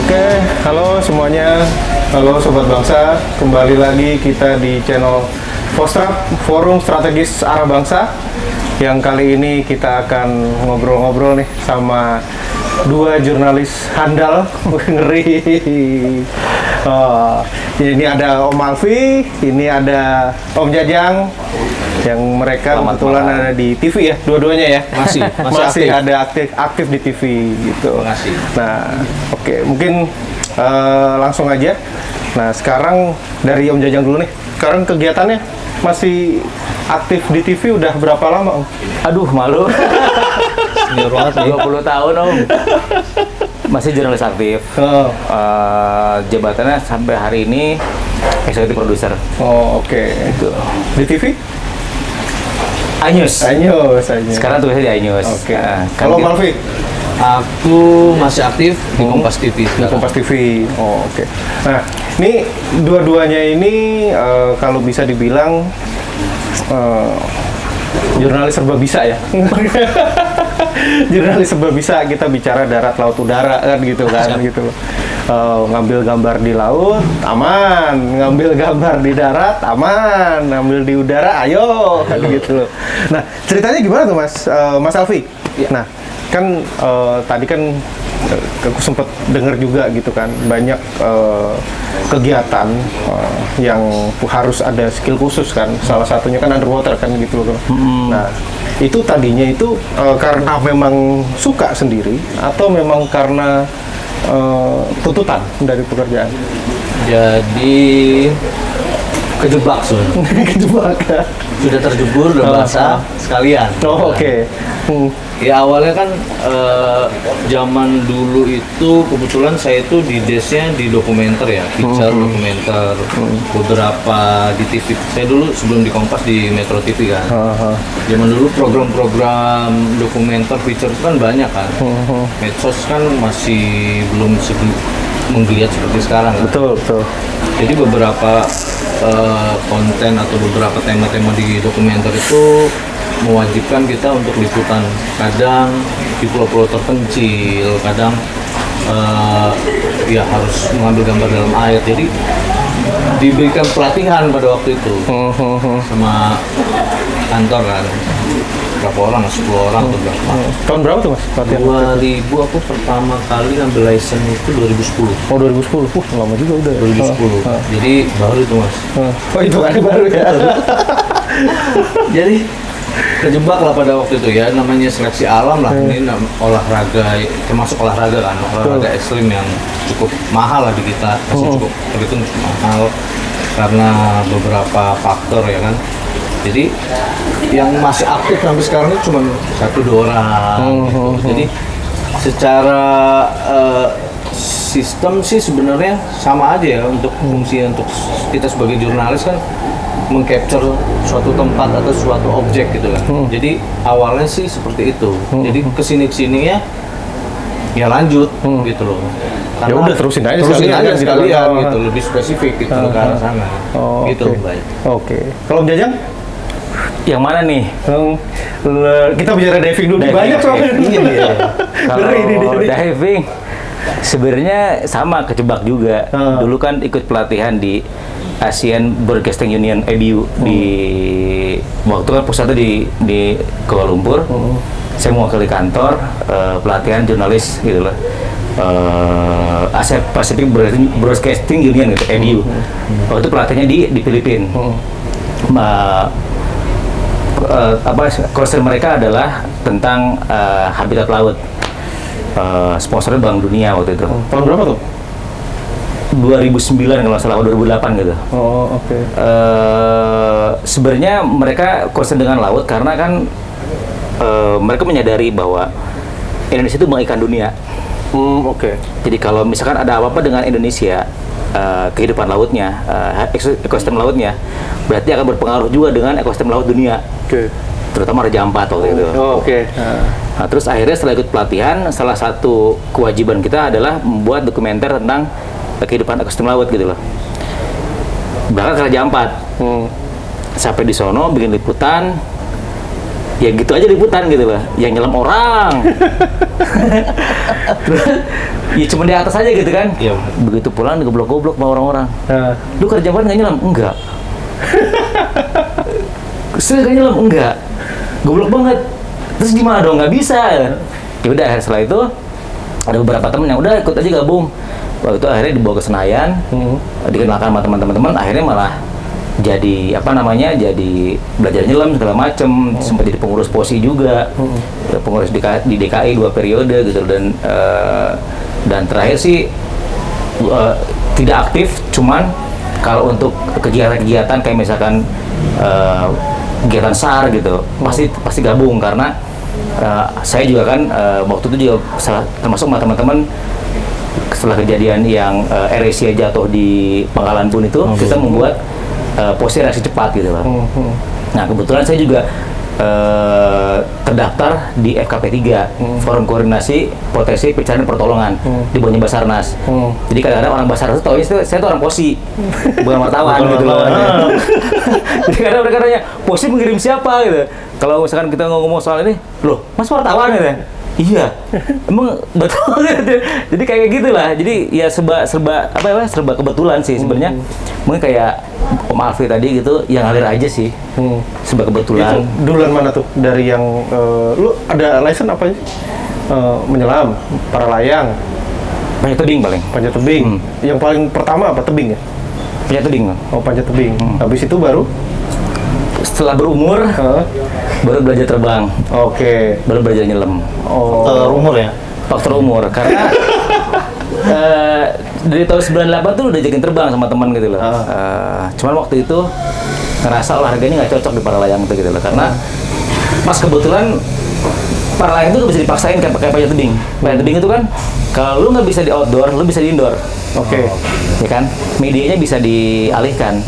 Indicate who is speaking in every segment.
Speaker 1: Oke, halo semuanya, halo Sobat Bangsa, kembali lagi kita di channel Fostrap, Forum Strategis Arah Bangsa. Yang kali ini kita akan ngobrol-ngobrol nih sama dua jurnalis handal, ngeri. Ini ada Om Alfi, ini ada Om Jajang, yang mereka kebetulan ada di TV ya, dua-duanya ya. Masih ada aktif di TV gitu.
Speaker 2: Makasih.
Speaker 1: Nah, oke, mungkin langsung aja. Nah, sekarang dari Om Jajang dulu nih. Sekarang kegiatannya masih aktif di TV udah berapa lama, Om?
Speaker 2: Aduh, malu. Senior banget nih. 20 tahun, Om. Masih jurnalis aktif. Jabatannya sampai hari ini eksekutif produser.
Speaker 1: Oh, oke.
Speaker 2: Gitu.
Speaker 1: Di TV?
Speaker 2: iNews. Sekarang tugasnya di iNews.
Speaker 1: Oke.
Speaker 2: Kalau
Speaker 1: Malvi?
Speaker 3: Aku masih aktif di Kompas TV.
Speaker 1: Di Kompas TV. Oh, oke. Nah, ini dua-duanya ini kalau bisa dibilang jurnalis serba bisa ya. Jurnalis serba bisa, kita bicara darat, laut, udara kan gitu kan. Gitu. Ngambil gambar di laut aman, ngambil gambar di darat aman, ngambil di udara ayo kan gitu. Nah, ceritanya gimana tuh Mas Alfi?
Speaker 3: Ya.
Speaker 1: Nah, kan tadi kan aku sempat dengar juga gitu kan, banyak kegiatan yang harus ada skill khusus kan, salah satunya kan underwater kan gitu loh. Nah, itu tadinya itu karena memang suka sendiri atau memang karena tuntutan dari pekerjaan?
Speaker 3: Jadi kejebak sudah.
Speaker 1: Kejebak ya?
Speaker 3: Sudah terjebur dalam bahasa sekalian.
Speaker 1: Oh, oke.
Speaker 3: Ya awalnya kan zaman dulu itu kebetulan saya itu di desnya di dokumenter ya, feature dokumenter, beberapa di TV. Saya dulu sebelum di Kompas di Metro TV kan. Zaman dulu program-program dokumenter feature itu kan banyak kan. Medsos kan masih belum menggeliat seperti sekarang kan.
Speaker 1: Betul.
Speaker 3: Jadi beberapa konten atau beberapa tema-tema di dokumenter itu mewajibkan kita untuk liputan, kadang di pulau-pulau terpencil, kadang ya harus mengambil gambar dalam air. Jadi diberikan pelatihan pada waktu itu sama kantor kan, berapa orang, 10 orang atau berapa.
Speaker 1: Tahun berapa tuh Mas? Pelatihan
Speaker 3: 2000 aku pertama kali ngambil license itu 2010.
Speaker 1: Oh, 2010. Lama juga udah.
Speaker 3: 2010. Jadi baru itu Mas.
Speaker 1: Oh, itu kan baru ya.
Speaker 3: Jadi kejebak lah pada waktu itu ya, namanya seleksi alam lah. Ini olahraga, termasuk olahraga kan, olahraga ekstrim yang cukup mahal lah di kita, masih cukup terhitung mahal karena beberapa faktor ya kan. Jadi yang masih aktif sampai sekarang itu cuma 1-2 orang gitu. Jadi secara sistem sih sebenarnya sama aja ya, untuk fungsi untuk kita sebagai jurnalis kan mengcapture suatu tempat atau suatu objek gitu kan. Jadi awalnya sih seperti itu. Jadi kesini-kesininya ya lanjut gitu loh.
Speaker 1: Ya udah terusin aja
Speaker 3: sekalian gitu, lebih spesifik gitu ke arah sana. Gitu. Baik.
Speaker 1: Oke. Kalau Om Jajang?
Speaker 2: Yang mana nih?
Speaker 1: Kita bicara diving dulu. Banyak soalnya.
Speaker 2: Iya. Kalau diving sebenarnya sama, kejebak juga. Dulu kan ikut pelatihan di Asian Broadcasting Union (ABU) di waktu kan pusatnya di Kuala Lumpur. Saya mewakili kantor pelatihan jurnalis gitu loh. Asia Pacific Broadcasting Union gitu, ABU. Waktu itu pelatihannya di Filipina. Concern mereka adalah tentang habitat laut. Sponsornya Bank Dunia waktu itu.
Speaker 1: Tahun berapa tuh?
Speaker 2: 2009 kalau nggak salah, 2008 gitu.
Speaker 1: Oh, oke.
Speaker 2: Sebenarnya mereka concern dengan laut karena kan mereka menyadari bahwa Indonesia itu bank ikan dunia.
Speaker 1: Oke.
Speaker 2: Jadi kalau misalkan ada apa-apa dengan Indonesia, kehidupan lautnya, ekosistem lautnya, berarti akan berpengaruh juga dengan ekosistem laut dunia.
Speaker 1: Oke.
Speaker 2: Terutama Raja Ampat waktu itu.
Speaker 1: Oh, oke.
Speaker 2: Nah, terus akhirnya setelah ikut pelatihan, salah satu kewajiban kita adalah membuat dokumenter tentang kehidupan ekosistem laut gitu loh. Bahkan ke Raja Ampat. Sampai di sono bikin liputan, ya gitu aja liputan gitu lah, yang nyelam orang. Ya cuma di atas aja gitu kan.
Speaker 3: Iya.
Speaker 2: Begitu pulang digoblok-goblok sama orang-orang. Lu kerja apa nggak nyelam? Enggak. Saya nggak nyelam? Enggak. Goblok banget. Terus gimana dong? Nggak bisa. Ya udah, setelah itu ada beberapa temen yang udah ikut aja gabung. Waktu itu akhirnya dibawa ke Senayan, dikenalkan sama teman-teman, akhirnya malah jadi apa namanya, jadi belajar nyelam segala macem, sempat jadi pengurus POSI juga, pengurus di DKI 2 periode gitu, dan terakhir sih tidak aktif, cuman kalau untuk kegiatan-kegiatan kayak misalkan kegiatan SAR gitu, pasti gabung karena saya juga kan waktu itu juga termasuk sama teman-teman setelah kejadian yang AirAsia jatuh di Pangkalan Bun itu, kita membuat POSI reaksi cepat gitu loh. Nah kebetulan saya juga terdaftar di FKP 3, Forum Koordinasi Proteksi Pencarian Pertolongan di bawahnya Basarnas. Jadi kadang-kadang orang Basarnas tahu saya tuh orang POSI, bukan wartawan gitu loh. Jadi kadang mereka nanya, POSI mengirim siapa gitu. Kalau misalkan kita ngomong soal ini, loh Mas wartawan gitu ya? Iya, emang betul gitu. Jadi kayak gitulah. Jadi ya serba kebetulan sih sebenarnya. Mungkin kayak Om Alfi tadi gitu, yang ngalir aja sih. Serba kebetulan.
Speaker 1: Itu duluan mana tuh? Dari yang lu ada license apa sih? Menyelam, para layang,
Speaker 2: Panjat tebing paling.
Speaker 1: panjat tebing. Yang paling pertama apa, tebing ya?
Speaker 2: Panjat tebing.
Speaker 1: Oh, panjat tebing. Habis itu baru
Speaker 2: Setelah berumur, baru belajar terbang.
Speaker 1: Oke.
Speaker 2: Baru belajar nyelam.
Speaker 3: Faktor umur ya?
Speaker 2: Faktor umur, karena dari tahun 98 tuh udah jakin terbang sama teman gitu loh. Cuman waktu itu ngerasa olahraganya nggak cocok di para layang itu gitu loh, karena pas kebetulan para layang itu nggak bisa dipaksain kayak pakai panjat tebing. Panjat tebing itu kan kalau lu nggak bisa di outdoor, lu bisa di indoor.
Speaker 1: Oke.
Speaker 2: Ya kan, medianya bisa dialihkan.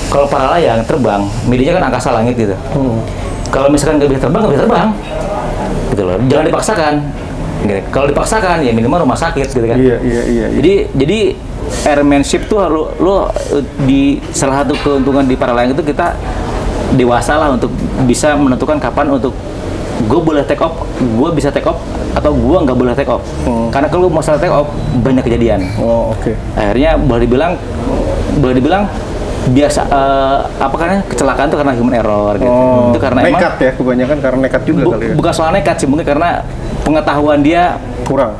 Speaker 2: Kalau para layang terbang, medianya kan angkasa langit gitu. Kalau misalkan nggak bisa terbang, gitu loh. Jangan dipaksakan. Gitu. Kalau dipaksakan, ya minimal rumah sakit gitu kan.
Speaker 1: Iya.
Speaker 2: Jadi airmanship tuh lu di salah satu keuntungan di para layang itu kita dewasa lah untuk bisa menentukan kapan untuk gue boleh take off, gue bisa take off, atau gue nggak boleh take off. Karena kalau masalah take off banyak kejadian.
Speaker 1: Oke.
Speaker 2: Akhirnya boleh dibilang biasa karena kecelakaan itu karena human error gitu. Itu karena
Speaker 1: nekat ya, kebanyakan karena nekat juga kali ya.
Speaker 2: Bukan soal nekat sih, mungkin karena pengetahuan dia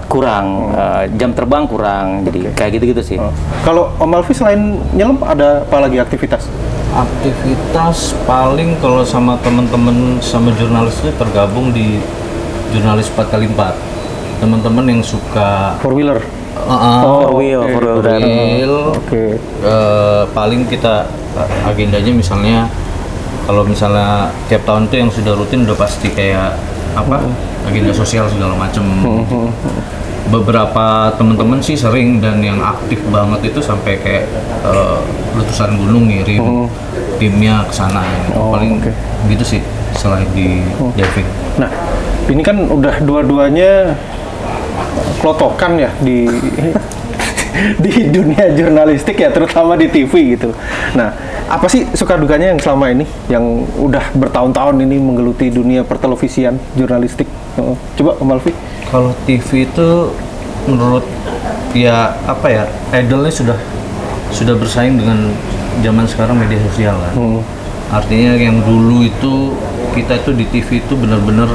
Speaker 2: kurang, jam terbang kurang, jadi kayak gitu-gitu sih.
Speaker 1: Kalau Om Alfi selain nyelam ada apa lagi aktivitas?
Speaker 3: Aktivitas paling kalau sama temen-temen sama jurnalis itu tergabung di jurnalis 4x4. Teman-teman yang suka
Speaker 1: Four wheeler.
Speaker 2: Four wheel.
Speaker 1: Oke.
Speaker 3: Paling kita agendanya misalnya kalau misalnya tiap tahun tuh yang sudah rutin udah pasti kayak agenda sosial segala macem. Beberapa teman-teman sih sering dan yang aktif banget itu sampai kayak letusan gunung ngirim timnya ke sana. Paling gitu sih selain di diving.
Speaker 1: Nah, ini kan udah dua-duanya klotokan ya di dunia jurnalistik ya, terutama di TV gitu. Nah, apa sih suka dukanya yang selama ini, yang udah bertahun-tahun ini menggeluti dunia pertelevisian jurnalistik? Coba Om Alfi.
Speaker 3: Kalau TV itu menurut idolnya sudah bersaing dengan zaman sekarang media sosial kan. Artinya yang dulu itu kita itu di TV itu benar-benar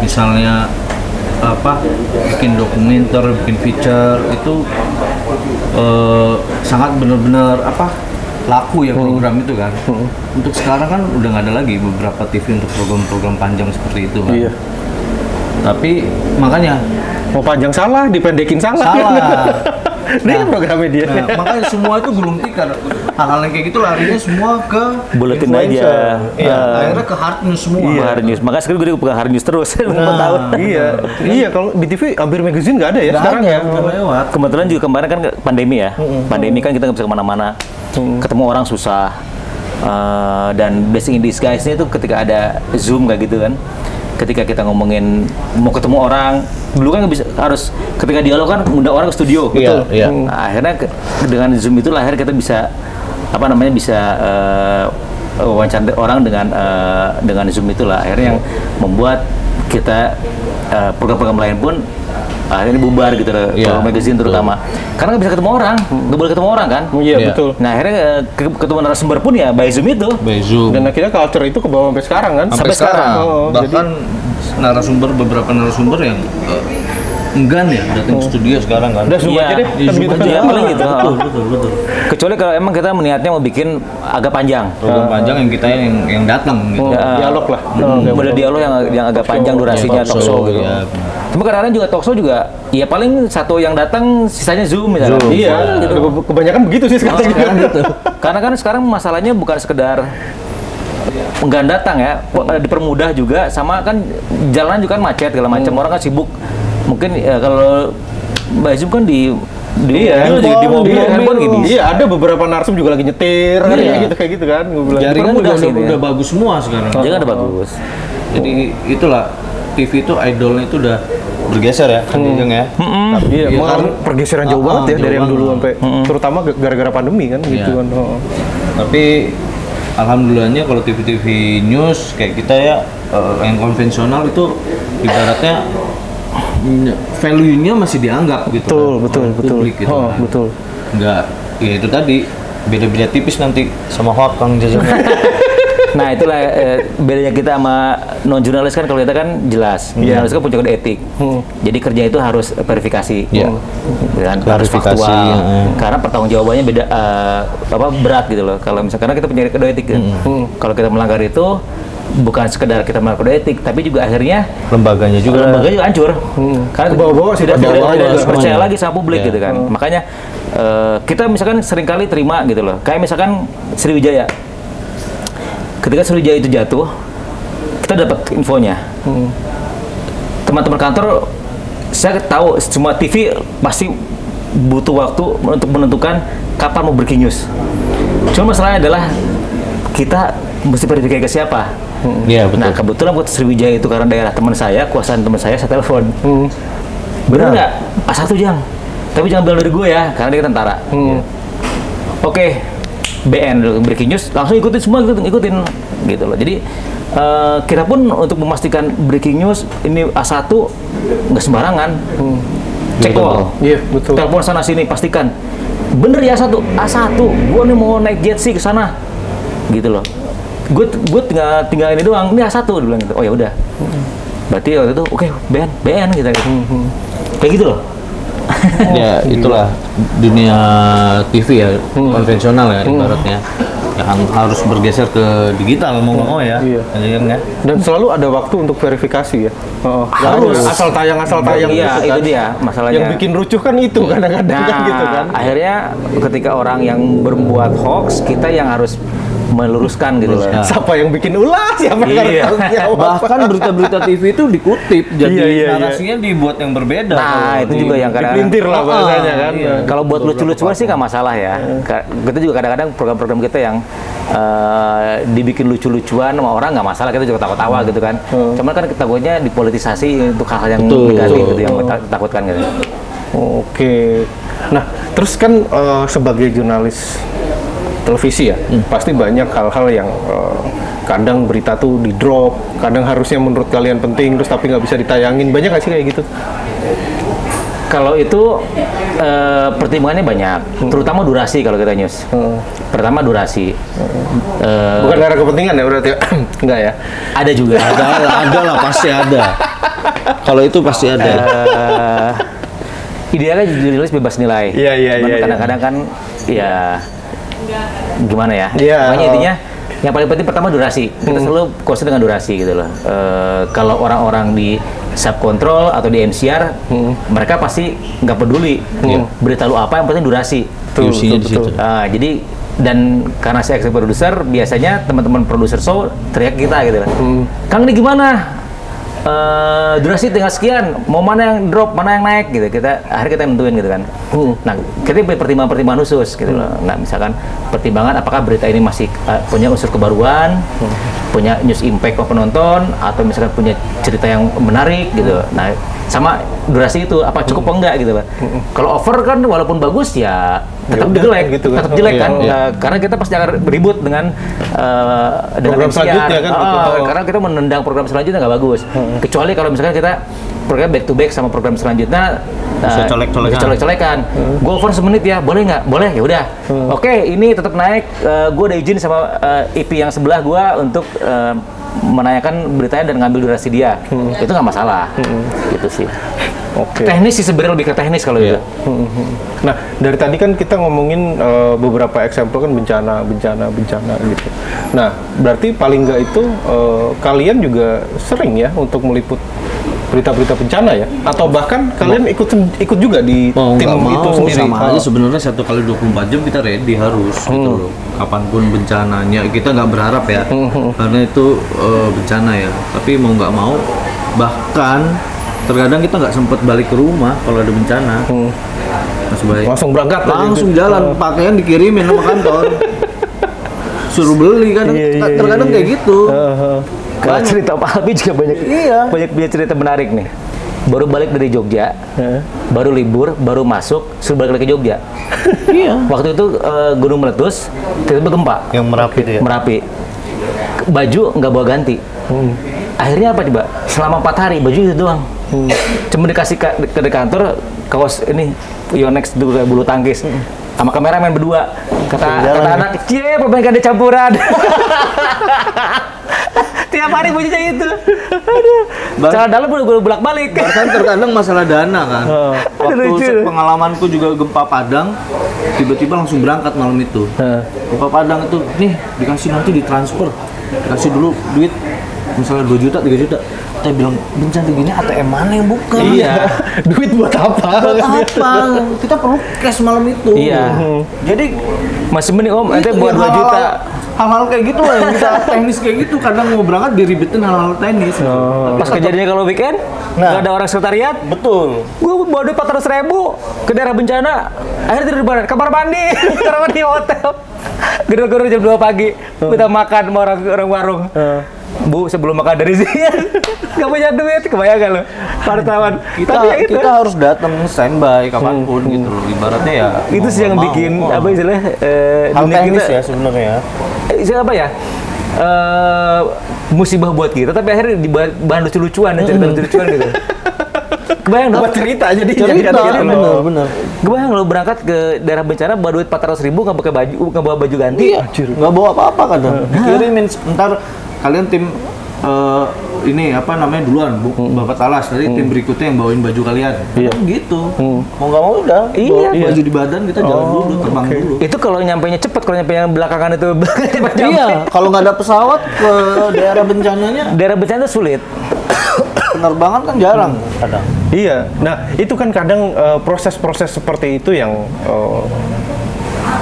Speaker 3: misalnya bikin dokumenter, bikin feature itu sangat benar-benar laku ya program itu kan. Untuk sekarang kan udah nggak ada lagi beberapa TV untuk program-program panjang seperti itu kan.
Speaker 1: Iya.
Speaker 3: Tapi makanya
Speaker 1: mau panjang salah, dipendekin salah. Ini program media.
Speaker 3: Nah, makanya semua itu gulung tikar. Hal-hal yang kayak gitu larinya semua ke
Speaker 2: buletin aja.
Speaker 3: Iya, akhirnya ke hard news semua.
Speaker 2: Iya, hard news. Makanya sekarang gue pegang hard news terus. 4 tahun.
Speaker 1: Iya, kalau di TV hampir magazine nggak ada ya sekarang ya.
Speaker 3: Udah lewat.
Speaker 2: Kebetulan juga kemarin kan pandemi ya. Pandemi kan kita nggak bisa kemana-mana. Ketemu orang susah. Dan blessing in disguise-nya itu ketika ada Zoom kayak gitu kan. Ketika kita ngomongin mau ketemu orang, dulu kan harus ketika dialog kan undang orang ke studio, betul.
Speaker 3: Iya.
Speaker 2: Nah, akhirnya dengan Zoom itu lahir kita bisa wawancara orang dengan Zoom itulah akhirnya yang membuat kita program-program lain pun akhirnya bubar gitu loh, kalau magazine terutama. Karena nggak bisa ketemu orang, nggak boleh ketemu orang kan?
Speaker 1: Iya, betul.
Speaker 2: Nah akhirnya ketemu narasumber pun ya by Zoom itu.
Speaker 3: By Zoom.
Speaker 1: Dan akhirnya culture itu ke bawah sampai sekarang kan?
Speaker 3: Sampai sekarang. Bahkan beberapa narasumber yang enggan ya datang ke studio sekarang kan.
Speaker 1: Udah Zoom aja deh, kan gitu kan.
Speaker 2: Ya, paling gitu.
Speaker 3: Betul.
Speaker 2: Kecuali kalau emang kita niatnya mau bikin agak panjang.
Speaker 3: Program panjang yang kita yang datang gitu.
Speaker 1: Dialog lah.
Speaker 2: Model dialog yang agak panjang durasinya, talk show gitu.
Speaker 3: Ya.
Speaker 2: Cuma kadang-kadang juga talk show juga, ya paling satu yang datang, sisanya Zoom misalnya.
Speaker 1: Iya,
Speaker 2: gitu.
Speaker 1: Kebanyakan begitu sih sekarang.
Speaker 2: Gitu. Karena kan sekarang masalahnya bukan sekedar enggak datang ya, dipermudah juga, sama kan jalanan juga kan macet segala macam, orang kan sibuk. Mungkin ya, kalau Mbak Zoom kan di mobil handphone gini.
Speaker 1: Iya, ada beberapa narsum juga lagi nyetir kan kayak gitu kan.
Speaker 3: Jaringan udah bagus semua sekarang.
Speaker 2: Jaringan udah bagus.
Speaker 3: Jadi itulah TV itu idolnya itu udah bergeser ya, kan ya.
Speaker 1: Iya, karena pergeseran jauh banget ya dari yang dulu sampai terutama gara-gara pandemi kan gitu kan.
Speaker 3: Tapi alhamdulillahnya kalau TV-TV news kayak kita ya yang konvensional itu ibaratnya value-nya masih dianggap gitu.
Speaker 1: Betul.
Speaker 3: Publik gitu.
Speaker 1: Betul.
Speaker 3: Enggak, ya itu tadi beda-beda tipis nanti sama hoax Kang Jajang.
Speaker 2: Nah itulah bedanya kita sama non jurnalis kan, kalau kita kan jelas jurnalis kan punya kode etik. Jadi kerja itu harus verifikasi, kan, harus faktual. Karena pertanggungjawabannya beda berat gitu loh. Kalau misalkan karena kita punya kode etik, kan. Kalau kita melanggar itu bukan sekedar kita melanggar kode etik, tapi juga akhirnya
Speaker 3: lembaganya juga
Speaker 2: hancur. Karena
Speaker 1: bawa-bawa
Speaker 2: tidak percaya lagi sama publik gitu kan. Makanya kita misalkan seringkali terima gitu loh. Kayak misalkan Sriwijaya. Ketika Sriwijaya itu jatuh, kita dapat infonya. Teman-teman kantor, saya tahu semua TV pasti butuh waktu untuk menentukan kapan mau breaking news. Cuma masalahnya adalah kita mesti verifikasi ke siapa.
Speaker 3: Iya, betul.
Speaker 2: Nah kebetulan buat Sriwijaya itu karena daerah teman saya, kuasaan teman saya telepon. Benar nggak? A1 Jang. Tapi jangan bilang dari gue ya, karena dia tentara. Oke. BN breaking news langsung ikutin semua, ikutin gitu loh. Jadi kita pun untuk memastikan breaking news ini A1 nggak sembarangan. Cek all.
Speaker 1: Iya, betul.
Speaker 2: Telepon sana sini, pastikan bener ya A1. Gua nih mau naik jet sih ke sana. Gitu loh. Gue tinggal ini doang. Ini A1 dia bilang gitu. Oh ya udah. Berarti waktu itu oke, BN gitu. Kayak gitu loh.
Speaker 3: Ya itulah dunia TV ya, konvensional ya ibaratnya, yang harus bergeser ke digital mau nggak mau ya.
Speaker 1: Dan selalu ada waktu untuk verifikasi ya. Harus asal tayang
Speaker 2: iya,
Speaker 1: gitu kan.
Speaker 2: Itu dia masalahnya.
Speaker 1: Yang bikin rucuh kan itu kadang-kadang kan gitu kan.
Speaker 2: Akhirnya ketika orang yang berbuat hoax, kita yang harus meluruskan gitu loh.
Speaker 1: Siapa yang bikin ulah, siapa yang harus jawab.
Speaker 3: Bahkan berita-berita TV itu dikutip, jadi narasinya dibuat yang berbeda.
Speaker 2: Nah, itu juga yang kadang-kadang
Speaker 1: dipintir lah bahasanya kan.
Speaker 2: Kalau buat lucu-lucuan sih nggak masalah ya. Kita juga kadang-kadang program-program kita yang dibikin lucu-lucuan sama orang nggak masalah, kita juga tawa-tawa gitu kan. Cuman kan takutnya dipolitisasi untuk hal-hal yang negatif gitu, yang kita takutkan gitu.
Speaker 1: Oke. Nah, terus kan sebagai jurnalis televisi ya, pasti banyak hal-hal yang kadang berita tuh di drop, kadang harusnya menurut kalian penting, terus tapi nggak bisa ditayangin. Banyak nggak sih kayak gitu?
Speaker 2: Kalau itu pertimbangannya banyak, terutama durasi kalau kita news. Pertama durasi.
Speaker 1: Bukan karena kepentingan ya berarti? Enggak ya?
Speaker 2: Ada juga.
Speaker 3: Ada lah, pasti ada. Kalau itu pasti ada.
Speaker 2: Idealnya jurnalis bebas nilai.
Speaker 1: Iya.
Speaker 2: Kadang-kadang kan ya gimana ya?
Speaker 1: Makanya
Speaker 2: intinya yang paling penting pertama durasi. Kita selalu concern dengan durasi gitu loh. Kalau orang-orang di subkontrol atau di MCR, mereka pasti nggak peduli berita lu apa, yang penting durasi.
Speaker 1: Betul.
Speaker 2: Jadi dan karena saya eksekutif produser, biasanya teman-teman produser show teriak kita gitu kan. Kang ini gimana? Durasi tinggal sekian, mau mana yang drop, mana yang naik gitu. Akhirnya kita nentuin gitu kan. Nah, kita punya pertimbangan khusus gitu loh. Nah, misalkan pertimbangan apakah berita ini masih punya unsur kebaruan, punya news impact ke penonton, atau misalkan punya cerita yang menarik gitu. Nah, sama durasi itu apa cukup apa enggak gitu kan. Kalau over kan walaupun bagus ya tetap
Speaker 1: udah,
Speaker 2: jelek
Speaker 1: gitu kan.
Speaker 2: tetap jelek kan.
Speaker 1: Iya.
Speaker 2: Karena kita pasti akan beribut dengan
Speaker 1: Program selanjutnya kan, gitu.
Speaker 2: karena kita menendang program selanjutnya nggak bagus. Kecuali kalau misalkan kita program back to back sama program selanjutnya
Speaker 3: Bisa colek-colekan.
Speaker 2: Gue over semenit ya, boleh nggak? Boleh, ya udah. Oke, ini tetap naik. Gue udah izin sama IP yang sebelah gue untuk menanyakan beritanya dan ngambil durasi dia. Itu nggak masalah. Gitu sih.
Speaker 1: Oke.
Speaker 2: Teknis sih sebenarnya lebih ke teknis kalau itu.
Speaker 1: Nah, dari tadi kan kita ngomongin beberapa eksempel kan bencana gitu. Nah, berarti paling nggak itu kalian juga sering ya untuk meliput berita-berita bencana ya? Atau bahkan kalian ikut juga di tim itu sendiri?
Speaker 3: Sama aja sebenarnya 1 kali 24 jam kita ready harus gitu loh. Kapanpun bencananya, kita nggak berharap ya, karena itu bencana ya. Tapi mau nggak mau, bahkan terkadang kita nggak sempet balik ke rumah kalau ada bencana.
Speaker 1: Langsung berangkat
Speaker 3: langsung jalan, pakaian dikirimin sama kantor, suruh beli kan. Terkadang kayak gitu.
Speaker 2: Kalau cerita Pak Albi juga banyak dia cerita menarik nih. Baru balik dari Jogja, baru libur, baru masuk, suruh balik lagi ke Jogja. Waktu itu gunung meletus, tiba-tiba gempa.
Speaker 3: Yang Merapi itu ya?
Speaker 2: Merapi. Baju nggak bawa ganti. Akhirnya apa coba? Selama 4 hari baju itu doang. Cuma dikasih ke kantor kaos ini Yonex itu kayak bulu tangkis. Sama kameramen berdua. Kata anak, "Cie, perbaikan ada campuran." Tiap hari bajunya itu. Aduh. Cara dalam udah gue bolak-balik.
Speaker 3: Bahkan terkadang masalah dana kan. Waktu pengalamanku juga gempa Padang, tiba-tiba langsung berangkat malam itu. Gempa Padang itu, nih dikasih nanti ditransfer. Dikasih dulu duit, misalnya 2 juta, 3 juta. Kita bilang, bencana gini ATM mana yang buka?
Speaker 1: Iya. Duit buat apa?
Speaker 3: Buat apa? Kita perlu cash malam itu.
Speaker 2: Iya.
Speaker 3: Jadi
Speaker 2: masih mending Om, ente buat 2 juta.
Speaker 3: Hal-hal kayak gitu lah yang bisa teknis kayak gitu. Kadang mau berangkat diribetin hal-hal teknis.
Speaker 2: Pas kejadiannya kalau weekend, nggak ada orang sekretariat.
Speaker 3: Betul.
Speaker 2: Gue bawa duit 400.000 ke daerah bencana. Akhirnya tidur di mana? Kamar mandi. Kamar mandi hotel. Gerur-gerur jam 2 pagi. Minta makan sama orang warung. Bu, sebelum makan dari sini nggak punya duit, kebayang gak lo? Wartawan.
Speaker 3: Kita harus datang standby kapanpun gitu loh. Ibaratnya ya.
Speaker 2: Itu sih yang bikin apa istilahnya?
Speaker 3: Hal teknis ya sebenarnya.
Speaker 2: Apa ya? Musibah buat kita, tapi akhirnya dibuat bahan lucu-lucuan, cerita lucu-lucuan gitu. Kebayang dong?
Speaker 1: Buat cerita jadi
Speaker 3: bener.
Speaker 2: Kebayang lo berangkat ke daerah bencana bawa duit 400.000 nggak bawa baju ganti,
Speaker 3: nggak bawa apa-apa kadang. Dikirimin ntar kalian tim ini apa namanya duluan, Bapak Talas, nanti tim berikutnya yang bawain baju kalian. Gitu. Mau nggak mau udah.
Speaker 2: Iya.
Speaker 3: Baju di badan kita jalan dulu, terbang dulu.
Speaker 2: Itu kalau nyampainya cepet, kalau nyampe yang belakangan itu
Speaker 3: Iya, kalau nggak ada pesawat ke daerah bencananya,
Speaker 2: daerah bencana itu sulit.
Speaker 3: penerbangan kan jarang kadang.
Speaker 1: Iya, nah itu kan kadang proses-proses seperti itu yang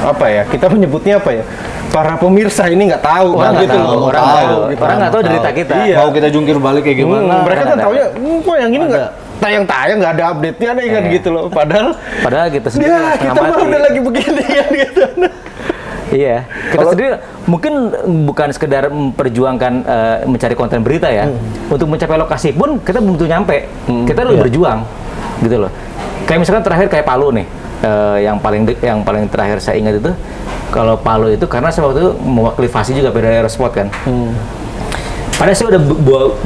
Speaker 1: apa ya, kita menyebutnya apa ya, para pemirsa ini nggak tahu
Speaker 2: Orang
Speaker 1: kan
Speaker 2: nggak
Speaker 1: gitu
Speaker 2: tahu,
Speaker 1: loh.
Speaker 2: orang nggak tahu derita kita.
Speaker 1: Iya.
Speaker 3: Mau kita jungkir balik kayak gimana?
Speaker 1: Mereka kan
Speaker 2: ada.
Speaker 1: taunya, kok yang ini nggak tayang-tayang, nggak ada update-nya nih kan gitu loh. Padahal
Speaker 2: kita sendiri
Speaker 1: ya kita mah udah lagi begini kan gitu.
Speaker 2: Iya, kita sendiri mungkin bukan sekedar memperjuangkan mencari konten berita ya. Untuk mencapai lokasi pun kita belum tentu nyampe. Kita lebih berjuang, gitu loh. Kayak misalkan terakhir kayak Palu nih, yang paling terakhir saya ingat itu, kalau Palu itu karena saya waktu itu mewakili FASI juga dari Aerospot kan. Padahal saya udah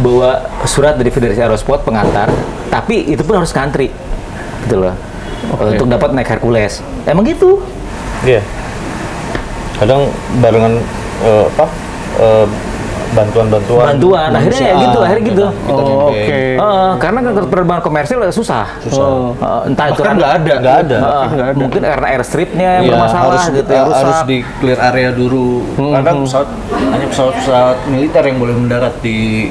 Speaker 2: bawa surat dari Federasi Aerospot pengantar, tapi itu pun harus ngantri, gitu loh, untuk dapat naik Hercules. Emang gitu?
Speaker 3: Iya. Kadang barengan bantuan
Speaker 2: akhirnya ya gitu,
Speaker 1: Oke.
Speaker 2: Karena kan penerbangan komersil susah. Entah itu
Speaker 1: Bahkan nggak ada.
Speaker 2: Mungkin karena airstripnya yang bermasalah gitu, yang rusak.
Speaker 3: harus di clear area dulu. Kadang hanya pesawat militer yang boleh mendarat di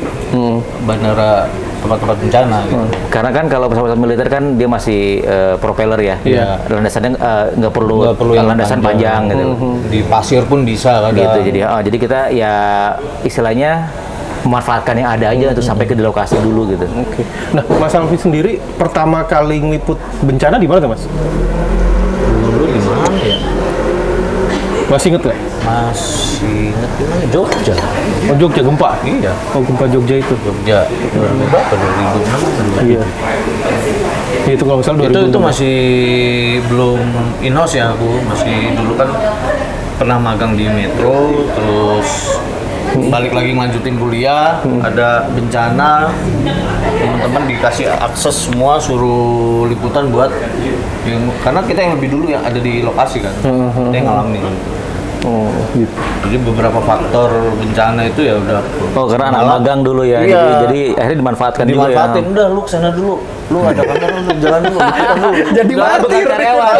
Speaker 3: bandara tempat-tempat bencana gitu.
Speaker 2: Karena kan kalau pesawat militer kan dia masih propeller ya.
Speaker 3: Iya.
Speaker 2: Landasannya nggak perlu
Speaker 3: yang
Speaker 2: landasan panjang gitu.
Speaker 3: Di pasir pun bisa kadang.
Speaker 2: Gitu. Jadi kita ya istilahnya memanfaatkan yang ada aja untuk sampai ke di lokasi dulu gitu.
Speaker 1: Oke. Nah, Mas Alfi sendiri pertama kali ngeliput bencana di mana tuh, Mas?
Speaker 3: Dulu di mana ya?
Speaker 1: Masih inget nggak?
Speaker 3: Masih ingat di mana? Jogja.
Speaker 1: Oh, Jogja gempa?
Speaker 3: Iya.
Speaker 1: Oh, gempa Jogja itu.
Speaker 3: Jogja. Berapa? 2006 atau 2007?
Speaker 1: Iya. Itu kalau misalnya
Speaker 3: Itu masih belum in-house ya, aku masih dulu kan pernah magang di Metro, terus balik lagi ngelanjutin kuliah, ada bencana, teman-teman dikasih akses semua, suruh liputan buat karena kita yang lebih dulu yang ada di lokasi kan, kita yang ngalamin.
Speaker 1: Oh, gitu.
Speaker 3: Jadi beberapa faktor bencana itu ya udah.
Speaker 2: Oh, karena anak magang dulu ya.
Speaker 3: Iya.
Speaker 2: Jadi akhirnya dimanfaatkan juga ya.
Speaker 3: Dimanfaatin, udah lu kesana dulu. Lu ada kamera, lu jalan dulu.
Speaker 1: Jadi
Speaker 3: Bukan
Speaker 1: mati
Speaker 2: karyawan.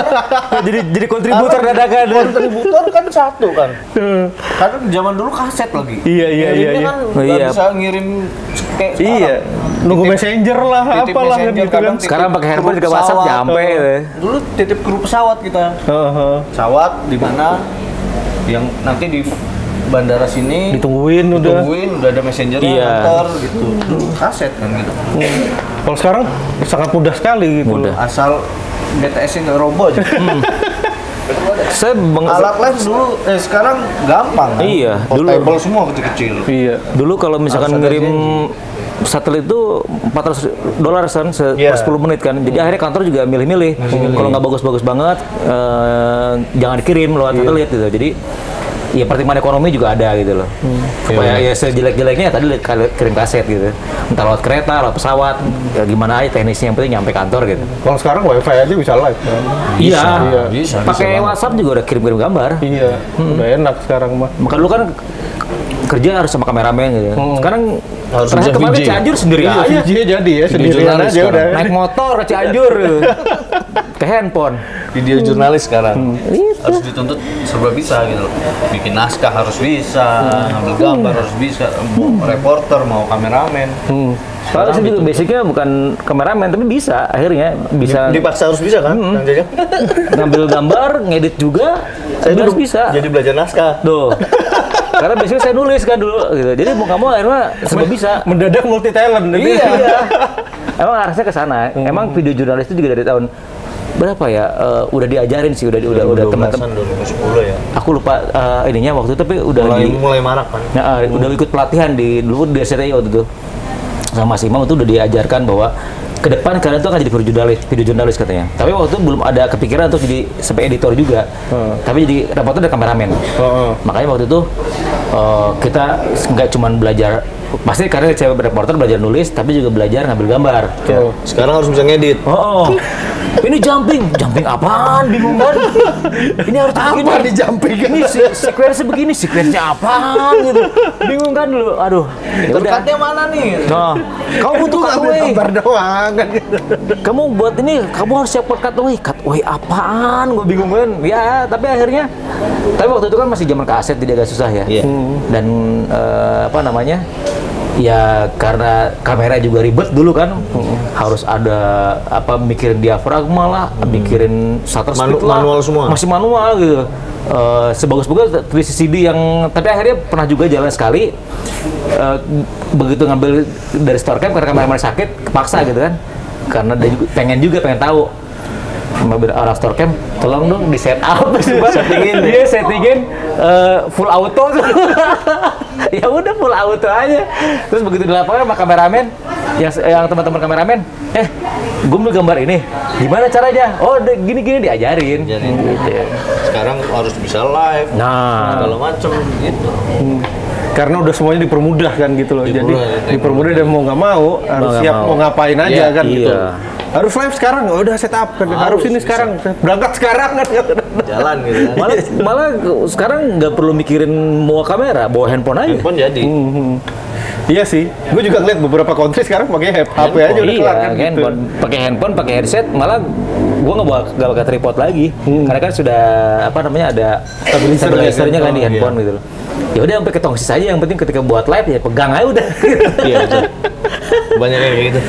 Speaker 2: jadi kontributor dadakan.
Speaker 3: Kontributor kan satu kan. Karena zaman dulu kaset lagi.
Speaker 1: Iya.
Speaker 3: Ngirimnya kan
Speaker 2: Oh,
Speaker 3: nggak
Speaker 2: iya.
Speaker 3: bisa ngirim kayak sekarang.
Speaker 1: Iya. Nunggu messenger lah,
Speaker 3: Titip
Speaker 1: apalah
Speaker 3: messenger,
Speaker 1: gitu kan.
Speaker 3: kadang
Speaker 2: Sekarang
Speaker 3: titip
Speaker 2: pakai handphone
Speaker 3: grup
Speaker 2: juga WhatsApp
Speaker 3: pesawat.
Speaker 2: nyampe.
Speaker 3: Dulu titip grup pesawat kita. Pesawat di mana yang nanti di bandara sini
Speaker 1: Ditungguin
Speaker 3: udah ada messengernya
Speaker 2: Iya.
Speaker 3: nganter gitu. Kaset kan gitu.
Speaker 1: Kalau sekarang sangat mudah sekali gitu.
Speaker 2: Mudah.
Speaker 3: Asal BTS-nya nggak roboh aja.
Speaker 2: Saya
Speaker 3: Alat live dulu, sekarang gampang kan?
Speaker 2: Iya, dulu.
Speaker 3: Portable semua kecil-kecil.
Speaker 1: Iya.
Speaker 2: Dulu kalau misalkan
Speaker 3: Harus ada
Speaker 2: ngirim satelit itu $400 kan
Speaker 3: Iya.
Speaker 2: per 10 menit kan. Jadi akhirnya kantor juga milih-milih. Kalau nggak bagus-bagus banget, jangan dikirim lewat satelit gitu. Jadi ya pertimbangan ekonomi juga ada gitu loh. Supaya ya sejelek-jeleknya tadi kirim kaset gitu. Entah lewat kereta, lewat pesawat, ya gimana aja teknisnya yang penting nyampe kantor gitu.
Speaker 1: Kalau sekarang wifi aja bisa live kan.
Speaker 2: Iya.
Speaker 3: Bisa.
Speaker 2: Pakai WhatsApp juga udah kirim-kirim gambar.
Speaker 1: Iya. Udah enak sekarang mah.
Speaker 2: Maka dulu kan kerja harus sama kameramen gitu. Sekarang
Speaker 3: Harus
Speaker 2: terakhir
Speaker 3: bisa
Speaker 2: kemarin
Speaker 3: VJ.
Speaker 2: Cianjur sendiri
Speaker 1: Iya,
Speaker 2: aja.
Speaker 1: VJ jadi ya sendirian
Speaker 3: jurnalis
Speaker 1: aja
Speaker 3: sekarang.
Speaker 1: udah.
Speaker 2: Naik motor ke Cianjur ke handphone.
Speaker 3: Video jurnalis sekarang harus dituntut serba bisa gitu loh. Bikin naskah harus bisa, ngambil gambar harus bisa, mau reporter, mau kameramen.
Speaker 2: Soalnya saya juga basicnya bukan kameramen tapi bisa akhirnya bisa
Speaker 3: Dipaksa harus bisa kan? Kang Jajang?
Speaker 2: ngambil gambar, ngedit juga,
Speaker 3: Saya
Speaker 2: harus
Speaker 3: dulu
Speaker 2: bisa.
Speaker 3: jadi belajar naskah.
Speaker 2: Tuh. Karena basicnya saya nulis kan dulu gitu. Jadi mau kamu akhirnya serba bisa.
Speaker 1: Mendadak multi talent.
Speaker 2: Iya. Emang arahnya ke sana. Emang video jurnalis itu juga dari tahun berapa ya? Udah diajarin sih, udah teman-teman.
Speaker 3: 2010 ya.
Speaker 2: Aku lupa ininya waktu itu tapi udah
Speaker 3: Mulai marak kan.
Speaker 2: Nah, udah ikut pelatihan dulu di SCTI waktu itu. Sama Mas Imam itu udah diajarkan bahwa ke depan kalian tuh akan jadi video jurnalis katanya. Tapi waktu itu belum ada kepikiran untuk jadi sampai editor juga. Tapi jadi reporter dan kameramen. Makanya waktu itu kita nggak cuma belajar, pasti karena saya reporter belajar nulis, tapi juga belajar ngambil gambar.
Speaker 3: Sekarang harus bisa ngedit.
Speaker 2: Ini jumping apaan? Bingung kan? Ini harus
Speaker 1: Apa di jumping?
Speaker 2: Ini sekuensi begini, sekuensinya apaan gitu? Bingung kan lu? Aduh. Ya udah.
Speaker 3: Cutnya mana nih?
Speaker 2: Nah, kamu butuh cutaway.
Speaker 1: Gambar doang kan gitu.
Speaker 2: Kamu buat ini, kamu harus siap buat cutaway. Cutaway apaan? Gue bingung kan. Ya, tapi akhirnya, waktu itu kan masih zaman kaset, tidak agak susah ya.
Speaker 3: Iya.
Speaker 2: Dan apa namanya? Ya karena kamera juga ribet dulu kan, harus ada apa mikirin diafragma lah, mikirin shutter speed lah,
Speaker 3: Manual semua.
Speaker 2: masih manual gitu. Sebagus-bagus 3 CD yang tapi akhirnya pernah juga jalan sekali, begitu ngambil dari Storecam karena kamera sakit kepaksa gitu kan, karena dia juga pengen tahu mobil orang Storecam, tolong dong di set up settingin full auto. Ya udah full auto aja. Terus begitu di lapangan sama kameramen, yang teman-teman kameramen, gue mau gambar ini, gimana caranya? Oh gini diajarin. Gitu.
Speaker 3: Sekarang harus bisa live.
Speaker 2: Nah,
Speaker 3: Segala macem gitu.
Speaker 1: Karena udah semuanya dipermudah kan gitu loh. Jadi dipermudah dan mau nggak mau harus
Speaker 2: nggak
Speaker 1: siap
Speaker 2: mau.
Speaker 1: mau ngapain aja kan gitu.
Speaker 2: Iya.
Speaker 1: Harus live sekarang, udah setup kan. Harus ini
Speaker 3: bisa.
Speaker 1: sekarang, berangkat sekarang kan.
Speaker 3: Jalan gitu kan.
Speaker 2: malah sekarang nggak perlu mikirin bawa kamera, bawa handphone aja.
Speaker 3: Handphone jadi.
Speaker 1: Iya sih, gue juga ngeliat beberapa country sekarang pakai HP aja udah kelar kan gitu.
Speaker 2: handphone, pakai handphone, pakai headset, malah gua nggak pakai tripod lagi, karena kan sudah apa namanya ada stabilizernya kan di handphone gitu loh. Ya udah sampai ketongsis aja, yang penting ketika buat live ya pegang aja udah.
Speaker 3: Iya betul. Banyak yang kayak gitu.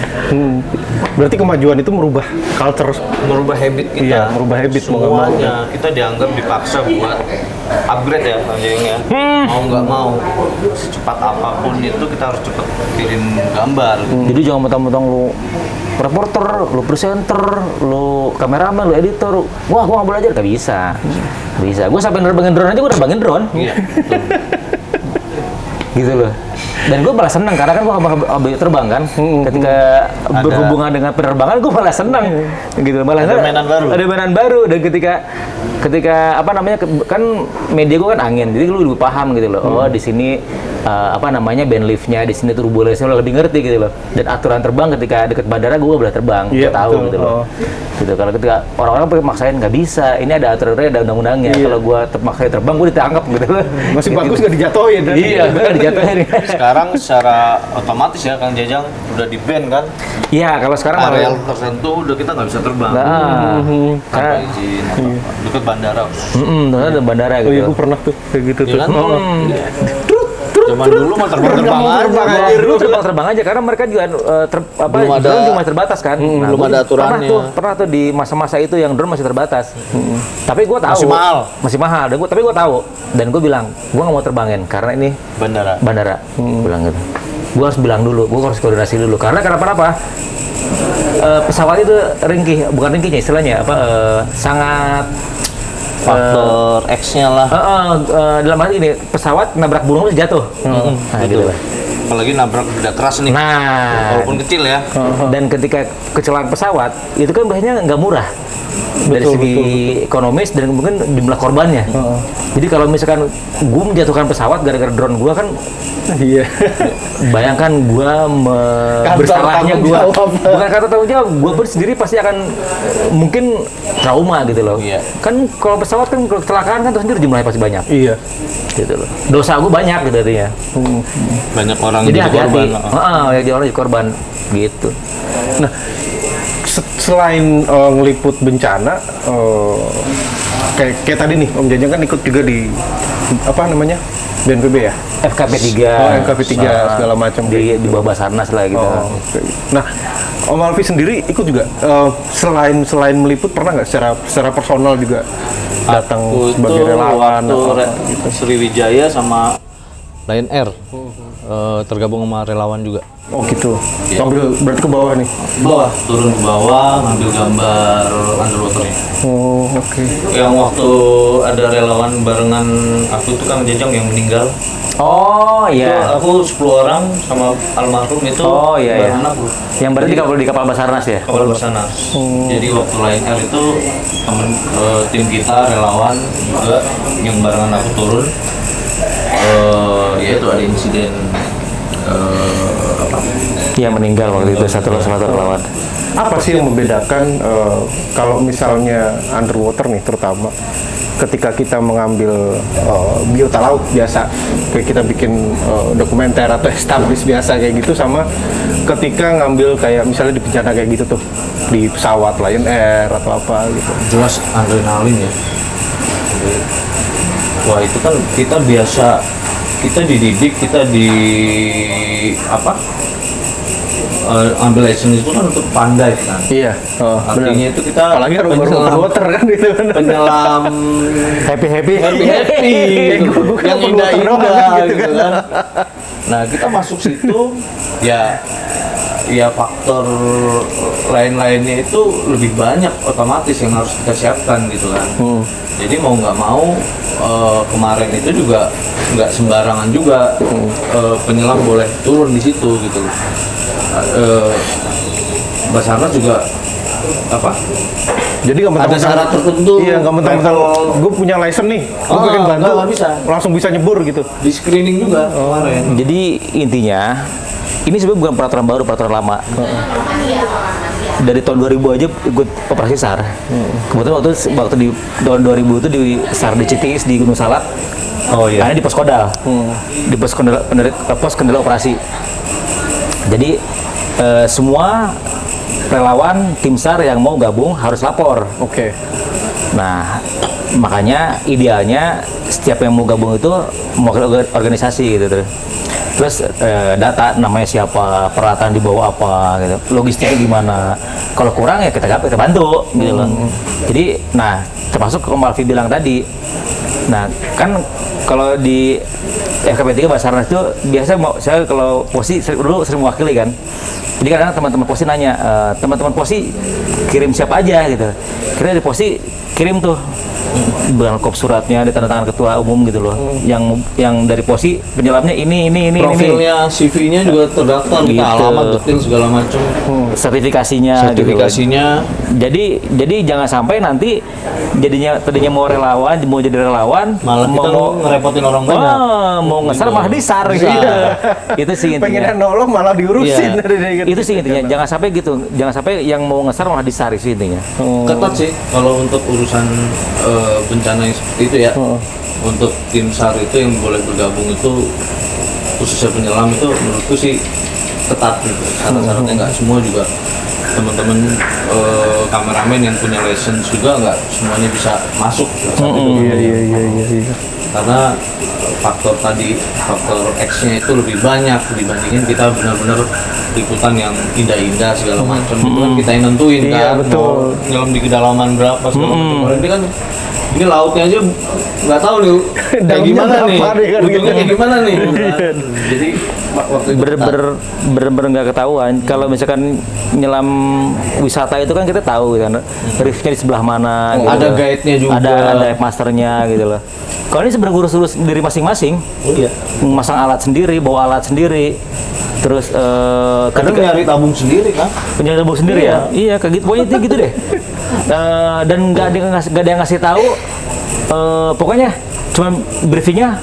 Speaker 1: Berarti kemajuan itu merubah culture.
Speaker 3: Merubah habit kita.
Speaker 1: Iya, merubah habit, mau nggak mau.
Speaker 3: Semuanya kita dianggap dipaksa buat upgrade ya, Kang. Mau nggak mau, secepat apapun itu kita harus cepet kirim gambar.
Speaker 2: Jadi jangan mentang-mentang lu reporter, lu presenter, lu kameramen, lu editor, wah gua nggak belajar, nggak bisa. Bisa. Gua sampai nerbangin drone aja, gua nerbangin drone.
Speaker 3: Iya. Betul.
Speaker 2: Gitu loh. Dan gue malah seneng karena kan gue hobi terbang kan. Ketika berhubungan dengan penerbangan gue malah seneng gitu. Malah
Speaker 3: ada mainan baru.
Speaker 2: Ada mainan baru dan ketika apa namanya kan media gue kan angin, jadi lu lebih paham gitu loh. Oh di sini apa namanya band liftnya, di sini turbulensinya lo lebih ngerti gitu loh. Dan aturan terbang ketika deket bandara gue boleh terbang, gue tahu gitu loh. Gitu kalau ketika orang-orang maksain nggak bisa, ini ada aturannya, ada undang-undangnya. Kalau gue maksain terbang gue ditangkap gitu loh.
Speaker 1: Masih bagus nggak dijatuhin.
Speaker 2: Iya, nggak dijatuhin.
Speaker 3: Sekarang secara otomatis ya Kang Jajang udah di ban kan?
Speaker 2: Iya, kalau sekarang
Speaker 3: areal tertentu udah kita nggak bisa terbang. Tanpa izin, dekat bandara.
Speaker 2: Ada bandara gitu.
Speaker 1: Oh iya, gue pernah tuh kayak gitu tuh.
Speaker 3: Zaman dulu mah terbang aja.
Speaker 2: Dulu terbang aja karena mereka juga drone cuma terbatas kan.
Speaker 3: Belum ada aturannya.
Speaker 2: Pernah tuh di masa-masa itu yang drone masih terbatas. Tapi gue tahu masih mahal. Tapi gue tahu dan gue bilang gue nggak mau terbangin karena ini bandara. Bilang gitu. Gue harus bilang dulu, gue harus koordinasi dulu karena kenapa? Pesawat itu bukan ringkihnya istilahnya sangat
Speaker 3: faktor X-nya lah.
Speaker 2: Dalam hal ini pesawat nabrak burung itu jatuh. Nah, gitu lah.
Speaker 3: Apalagi nabrak udah keras nih.
Speaker 2: Nah,
Speaker 3: walaupun kecil ya.
Speaker 2: Dan ketika kecelakaan pesawat itu kan biasanya nggak murah dari segi ekonomis dan mungkin jumlah korbannya. Jadi kalau misalkan gue menjatuhkan pesawat gara-gara drone gue kan, bayangkan gue bersalahnya gue, bukan kata tanggung jawab, gue pun sendiri pasti akan mungkin trauma gitu loh. Kan kalau pesawat kan kalau kecelakaan kan terus sendiri jumlahnya pasti banyak. Gitu loh. Dosa gue banyak gitu artinya.
Speaker 3: Banyak orang
Speaker 2: jadi
Speaker 3: jadi
Speaker 2: hati-hati.
Speaker 3: korban.
Speaker 2: Jadi orang jadi korban gitu.
Speaker 1: Nah, selain ngeliput bencana, kayak tadi nih Om Jajang kan ikut juga di apa namanya BNPB ya?
Speaker 2: FKP 3.
Speaker 1: FKP 3 segala macam
Speaker 2: di bawah Basarnas lah gitu.
Speaker 1: Nah, Om Alfi sendiri ikut juga selain meliput pernah nggak secara personal juga datang sebagai relawan
Speaker 3: waktu gitu. Sriwijaya sama Lion Air tergabung sama relawan juga.
Speaker 1: Oh gitu. Berarti ke bawah nih.
Speaker 3: Turun ke bawah ngambil gambar underwaternya.
Speaker 1: Oh oke.
Speaker 3: Yang waktu ada relawan barengan aku itu Kang Jajang yang meninggal.
Speaker 2: Oh iya.
Speaker 3: Aku 10 orang sama almarhum itu.
Speaker 2: Oh iya.
Speaker 3: Barengan aku.
Speaker 2: Yang berarti di kapal Basarnas ya?
Speaker 3: Kapal Basarnas. Jadi waktu Lion Air itu tim kita relawan juga yang barengan aku turun. Ya itu ada insiden
Speaker 2: yang meninggal waktu itu satu relawan.
Speaker 1: Apa sih yang membedakan kalau misalnya underwater nih terutama ketika kita mengambil biota laut biasa kayak kita bikin dokumenter atau establish biasa kayak gitu sama ketika ngambil kayak misalnya di bencana kayak gitu tuh di pesawat Lion Air atau apa gitu.
Speaker 3: Jelas adrenalin ya. Wah itu kan kita biasa, kita dididik, kita ambil license itu kan untuk pandai kan.
Speaker 1: Iya.
Speaker 3: Artinya itu kita
Speaker 1: apalagi harus water kan gitu kan.
Speaker 3: Penyelam
Speaker 2: happy
Speaker 3: gitu. Yang indah-indah gitu kan. Nah kita masuk situ ya faktor lain-lainnya itu lebih banyak otomatis yang harus kita siapkan gitu kan. Jadi mau nggak mau kemarin itu juga nggak sembarangan juga penyelam boleh turun di situ gitu. Basarnas juga
Speaker 1: jadi
Speaker 3: ada syarat tertentu.
Speaker 1: Iya, nggak mentang-mentang gue punya license nih, gue pengen bantu,
Speaker 3: nggak bisa.
Speaker 1: Langsung bisa nyebur gitu.
Speaker 3: Di screening juga kemarin.
Speaker 2: Jadi intinya ini sebenarnya bukan peraturan baru, peraturan lama. Dari tahun 2000 aja ikut operasi SAR. Kebetulan waktu di tahun 2000 itu di SAR di Citis di Gunung Salak.
Speaker 3: Oh iya.
Speaker 2: Karena di pos Kodal. Di pos kendala operasi. Jadi semua relawan tim SAR yang mau gabung harus lapor.
Speaker 1: Oke.
Speaker 2: Nah, makanya idealnya setiap yang mau gabung itu mau organisasi gitu tuh. Terus data namanya siapa, peralatan dibawa apa gitu, logistiknya gimana. Kalau kurang ya kita bantu gitu loh. Jadi, nah termasuk Om Alfi bilang tadi. Nah kan kalau di FKP 3 Basarnas itu biasa saya kalau posi dulu sering mewakili kan. Jadi kadang teman-teman posi nanya, teman-teman posi kirim siapa aja gitu. Kira di posi kirim tuh berangkop suratnya, ada tanda tangan ketua umum gitu loh. Yang dari posisi penyelamnya ini.
Speaker 3: Profilnya, CV-nya juga terdaftar,
Speaker 2: Gitu.
Speaker 3: alamat detail segala macam.
Speaker 2: Sertifikasinya. Gitu loh. Jadi jangan sampai nanti tadinya mau jadi relawan,
Speaker 3: Malah kita ngerepotin orang banyak.
Speaker 2: mau ngesar malah disar gitu. Itu sih intinya.
Speaker 1: Pengen nolong malah diurusin.
Speaker 3: Iya.
Speaker 2: Itu sih intinya. Jangan sampai gitu. Jangan sampai yang mau ngesar malah disar sih intinya.
Speaker 3: Ketat sih kalau untuk urusan bencana yang seperti itu ya. Untuk tim SAR itu yang boleh bergabung itu khususnya penyelam itu menurutku sih ketat gitu. Syarat-syaratnya nggak semua juga teman-teman kameramen yang punya license juga nggak semuanya bisa masuk saat itu.
Speaker 1: Iya.
Speaker 3: Karena faktor X-nya itu lebih banyak dibandingin kita benar-benar liputan yang indah-indah segala macam. Itu kan kita yang nentuin
Speaker 1: Iya,
Speaker 3: kan
Speaker 1: betul.
Speaker 3: mau nyelam di kedalaman berapa segala macam. Kalau ini kan ini lautnya aja nggak tahu nih kayak
Speaker 1: Dalamnya
Speaker 3: gimana nih,
Speaker 1: berapa nih, kan
Speaker 3: ujungnya
Speaker 1: gitu.
Speaker 3: kayak gimana nih. Jadi waktu itu
Speaker 2: Bener-bener nggak ketahuan. Kalau misalkan nyelam wisata itu kan kita tahu kan, reefnya di sebelah mana. Gitu
Speaker 3: ada
Speaker 2: loh.
Speaker 3: guide-nya juga.
Speaker 2: Ada masternya gitu loh. Kalau ini sebenarnya urus diri masing-masing.
Speaker 3: Iya.
Speaker 2: Masang alat sendiri, bawa alat sendiri. Terus
Speaker 3: Kadang nyari tabung sendiri kan.
Speaker 2: punya tabung sendiri ya? Iya, kayak gitu. Pokoknya gitu deh. Dan nggak ada yang ngasih tahu. Pokoknya cuma briefingnya.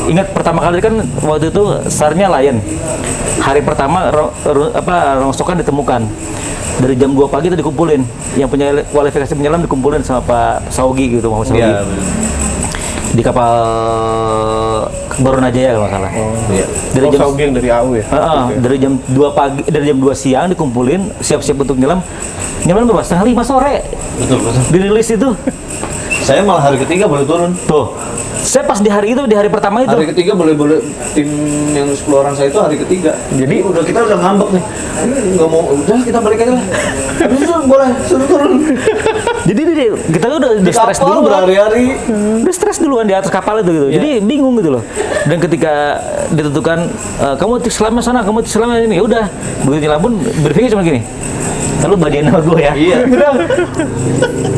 Speaker 2: Ingat pertama kali kan waktu itu SAR-nya Lion. Hari pertama rongsokan ditemukan. Dari jam 2 pagi itu dikumpulin. Yang punya kualifikasi penyelam dikumpulin sama Pak Saugi gitu, Muhammad Saugi.
Speaker 3: Iya.
Speaker 2: Di kapal Barunajaya kalau nggak salah.
Speaker 3: Iya.
Speaker 2: Dari jam
Speaker 1: Saugi yang dari AU ya.
Speaker 2: dari jam 2 pagi, dari jam 2 siang dikumpulin, siap-siap untuk nyelam. Nyelam berapa? 4:30 sore.
Speaker 3: Betul.
Speaker 2: Dirilis itu.
Speaker 3: Saya malah hari ketiga boleh turun.
Speaker 2: Tuh. Saya pas di hari pertama itu.
Speaker 3: Hari ketiga boleh tim yang 10 orang saya itu hari ketiga. Jadi kita udah ngambek nih. Nggak mau, udah kita balik aja lah. Habis itu boleh suruh turun.
Speaker 2: Jadi kita tuh udah stres
Speaker 3: Kapal
Speaker 2: dulu
Speaker 3: berhari-hari.
Speaker 2: Udah stres duluan di atas kapal itu gitu. Jadi bingung gitu loh. Dan ketika ditentukan kamu selama sana, kamu selama ini, ya udah. Begitu nyelam pun briefingnya cuma gini. Lalu badian sama gue ya.
Speaker 3: Iya.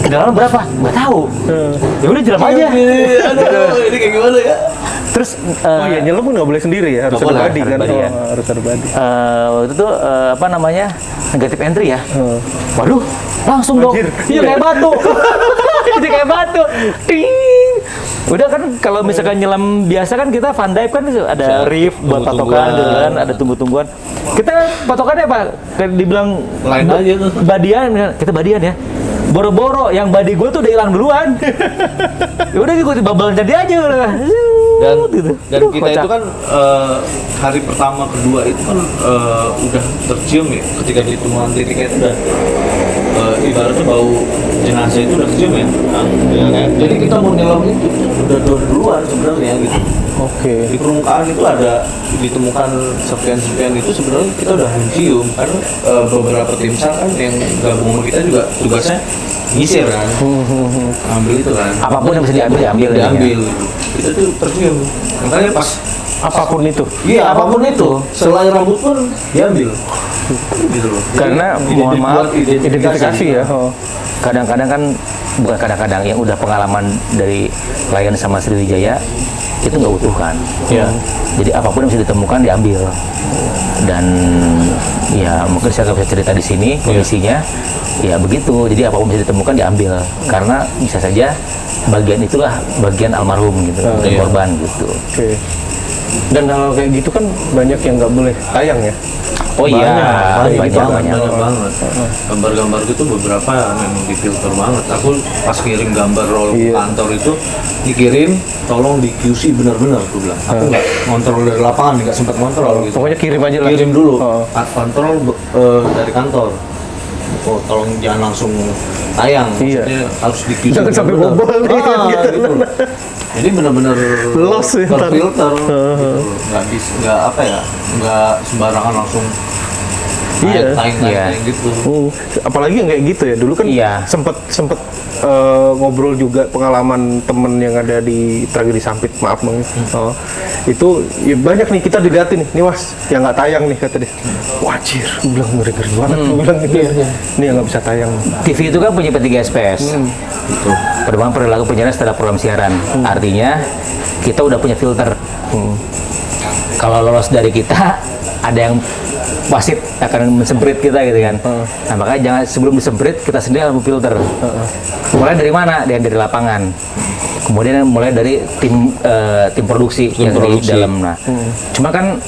Speaker 2: Kedalaman berapa? Nggak tahu. Ya udah jelam aja.
Speaker 3: Aduh, ini kayak gimana ya?
Speaker 2: Terus
Speaker 1: Oh iya, nyelam pun nggak boleh sendiri ya, harus
Speaker 3: Nggak
Speaker 1: ada
Speaker 3: boleh,
Speaker 1: body
Speaker 2: harus
Speaker 1: kan.
Speaker 2: body ya.
Speaker 1: Harus ada body.
Speaker 2: waktu itu apa namanya, negatif entry ya. Waduh, langsung dong.
Speaker 1: Anjir.
Speaker 2: Iya kayak batu. Jadi kayak batu. Ting. Udah kan kalau misalkan nyelam biasa kan kita fun dive kan ada reef buat patokan gitu kan, ada tunggu-tungguan. Kita patokannya apa? Kayak dibilang
Speaker 3: Lain aja tuh.
Speaker 2: Badian, kita badian ya. Boro-boro yang body gue tuh udah hilang duluan. Ya udah gue babal jadi aja udah.
Speaker 3: Dan
Speaker 2: Gitu.
Speaker 3: dan
Speaker 2: Aduh,
Speaker 3: kita
Speaker 2: kocak.
Speaker 3: itu kan hari pertama kedua itu kan udah tercium ya ketika ditemukan titiknya itu udah ibaratnya bau jenazah itu udah kecium ya. Jadi kita mau nyelam itu udah duluan sebenarnya gitu.
Speaker 1: Oke.
Speaker 3: Di permukaan itu ada ditemukan serpian-serpian itu sebenarnya kita udah mencium karena beberapa tim SAR kan yang gabung sama kita juga tugasnya nyisir kan, ambil itu kan.
Speaker 2: Apapun yang bisa diambil diambil.
Speaker 3: Diambil. Itu tuh tercium. Makanya pas
Speaker 1: Apapun itu.
Speaker 3: iya apapun itu, selai rambut pun diambil. Gitu loh. Jadi,
Speaker 2: Karena mohon maaf,
Speaker 1: Identifikasi ya. Oh.
Speaker 2: kadang-kadang kan bukan kadang-kadang yang udah pengalaman dari Lion sama Sriwijaya itu nggak utuh kan.
Speaker 3: Iya.
Speaker 2: Jadi apapun yang bisa ditemukan diambil. Dan ya mungkin saya nggak bisa cerita di sini kondisinya. Ya begitu. Jadi apapun bisa ditemukan diambil. Karena bisa saja bagian itulah bagian almarhum gitu, bagian korban gitu.
Speaker 1: Oke. Dan hal kayak gitu kan banyak yang nggak boleh tayang ya.
Speaker 2: Oh iya,
Speaker 3: banyak
Speaker 2: banyak.
Speaker 3: banget. Gambar-gambar itu beberapa memang difilter banget. Aku pas kirim gambar roll ke
Speaker 1: Iya.
Speaker 3: kantor itu dikirim, tolong di QC benar-benar aku bilang. Aku nggak ngontrol dari lapangan, nggak sempat ngontrol gitu.
Speaker 1: Pokoknya kirim aja lah.
Speaker 3: Kirim dulu,
Speaker 1: Oh.
Speaker 3: kontrol dari kantor. Oh, tolong jangan langsung tayang.
Speaker 1: Iya.
Speaker 3: Maksudnya harus di QC.
Speaker 1: Jangan sampai
Speaker 3: benar-benar.
Speaker 1: bobol nih, kan, gitu.
Speaker 3: Gitu. Jadi benar-benar
Speaker 1: Los ya, ntar.
Speaker 3: terfilter. Gitu. Nggak apa ya, nggak sembarangan langsung naik gitu.
Speaker 1: Apalagi yang kayak gitu ya. Dulu kan sempet ngobrol juga pengalaman temen yang ada di Tragedi Sampit, maaf Bang. Itu ya banyak nih kita dilihatin nih Mas, yang nggak tayang nih kata dia. Wajir, bilang ngeri-ngeri banget, bilang gitu. Ini yang nggak bisa tayang.
Speaker 2: TV itu kan punya P3 SPS. Itu perubahan perilaku penyiaran setelah program siaran. Artinya kita udah punya filter. Kalau lolos dari kita, ada yang wasit akan mensemprit kita gitu kan. Nah makanya jangan sebelum disemprit kita sendiri harus filter. Mulai dari mana? Dari lapangan. Kemudian mulai dari tim produksi yang di dalam. Nah, cuma kan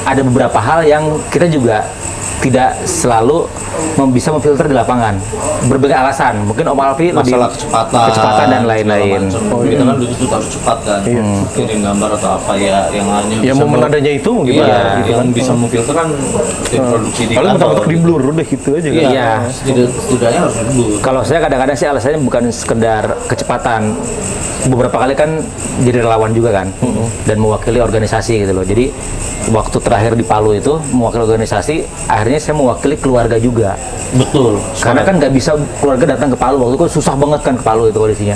Speaker 2: ada beberapa hal yang kita juga tidak selalu bisa memfilter di lapangan. Berbagai alasan. Mungkin Om Alfi
Speaker 3: masalah kecepatan
Speaker 2: dan lain-lain.
Speaker 3: Kita kan dituntut harus cepat kan. Kirim gambar atau apa ya yang hanya
Speaker 1: ya momen adanya itu gimana?
Speaker 3: Yang bisa memfilter kan tim produksi di
Speaker 1: paling mentok-mentok di blur udah gitu aja kan.
Speaker 2: Iya.
Speaker 3: Setidaknya harus di blur.
Speaker 2: Kalau saya kadang-kadang sih alasannya bukan sekedar kecepatan. Beberapa kali kan jadi relawan juga kan, dan mewakili organisasi gitu loh. Jadi waktu terakhir di Palu itu mewakili organisasi, akhirnya saya mewakili keluarga juga.
Speaker 3: Betul.
Speaker 2: Karena kan nggak bisa keluarga datang ke Palu, waktu itu susah banget kan ke Palu itu kondisinya.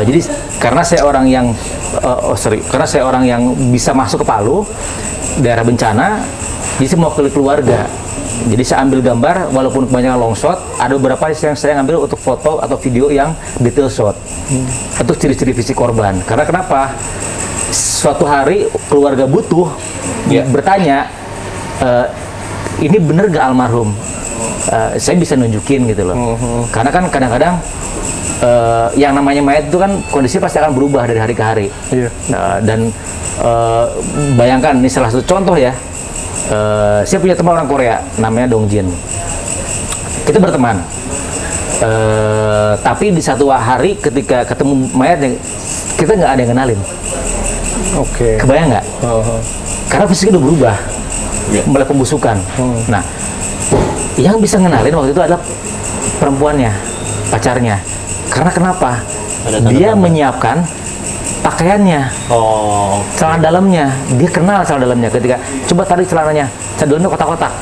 Speaker 2: Jadi karena saya orang yang bisa masuk ke Palu daerah bencana, jadi saya mewakili keluarga. Jadi saya ambil gambar, walaupun kebanyakan long shot, ada beberapa yang saya ambil untuk foto atau video yang detail shot. Itu ciri-ciri fisik korban. Karena kenapa? Suatu hari keluarga butuh bertanya, ini bener gak almarhum? Saya bisa nunjukin gitu loh. Karena kan kadang-kadang yang namanya mayat itu kan kondisi pasti akan berubah dari hari ke hari. Dan bayangkan, ini salah satu contoh ya. Saya punya teman orang Korea, namanya Dongjin. Kita berteman. Tapi di satu hari ketika ketemu mayatnya, kita nggak ada yang kenalin. Kebayang nggak? Karena fisiknya udah berubah, mulai pembusukan. Nah, yang bisa ngenalin waktu itu adalah perempuannya, pacarnya. Karena kenapa? Dia menyiapkan pakaiannya, celana dalamnya, dia kenal celana dalamnya. Ketika coba tarik celananya, celana dalamnya kotak-kotak,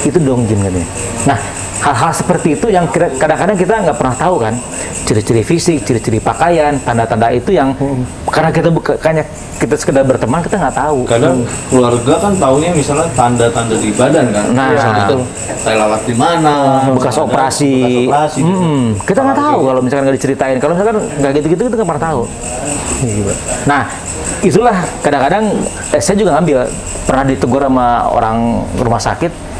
Speaker 2: itu Dongjin katanya. Nah, hal-hal seperti itu yang kadang-kadang kita nggak pernah tahu kan, ciri-ciri fisik, ciri-ciri pakaian, tanda-tanda itu yang karena kita sekedar berteman, kita nggak tahu.
Speaker 3: Kadang keluarga kan taunya misalnya tanda-tanda di badan kan, itu tai lalat di mana,
Speaker 2: bekas operasi. Kita nggak tahu kalau misalkan nggak diceritain. Kalau misalkan nggak gitu-gitu kita nggak pernah tahu. Nah, itulah kadang-kadang saya juga ngambil, pernah ditegur sama orang rumah sakit,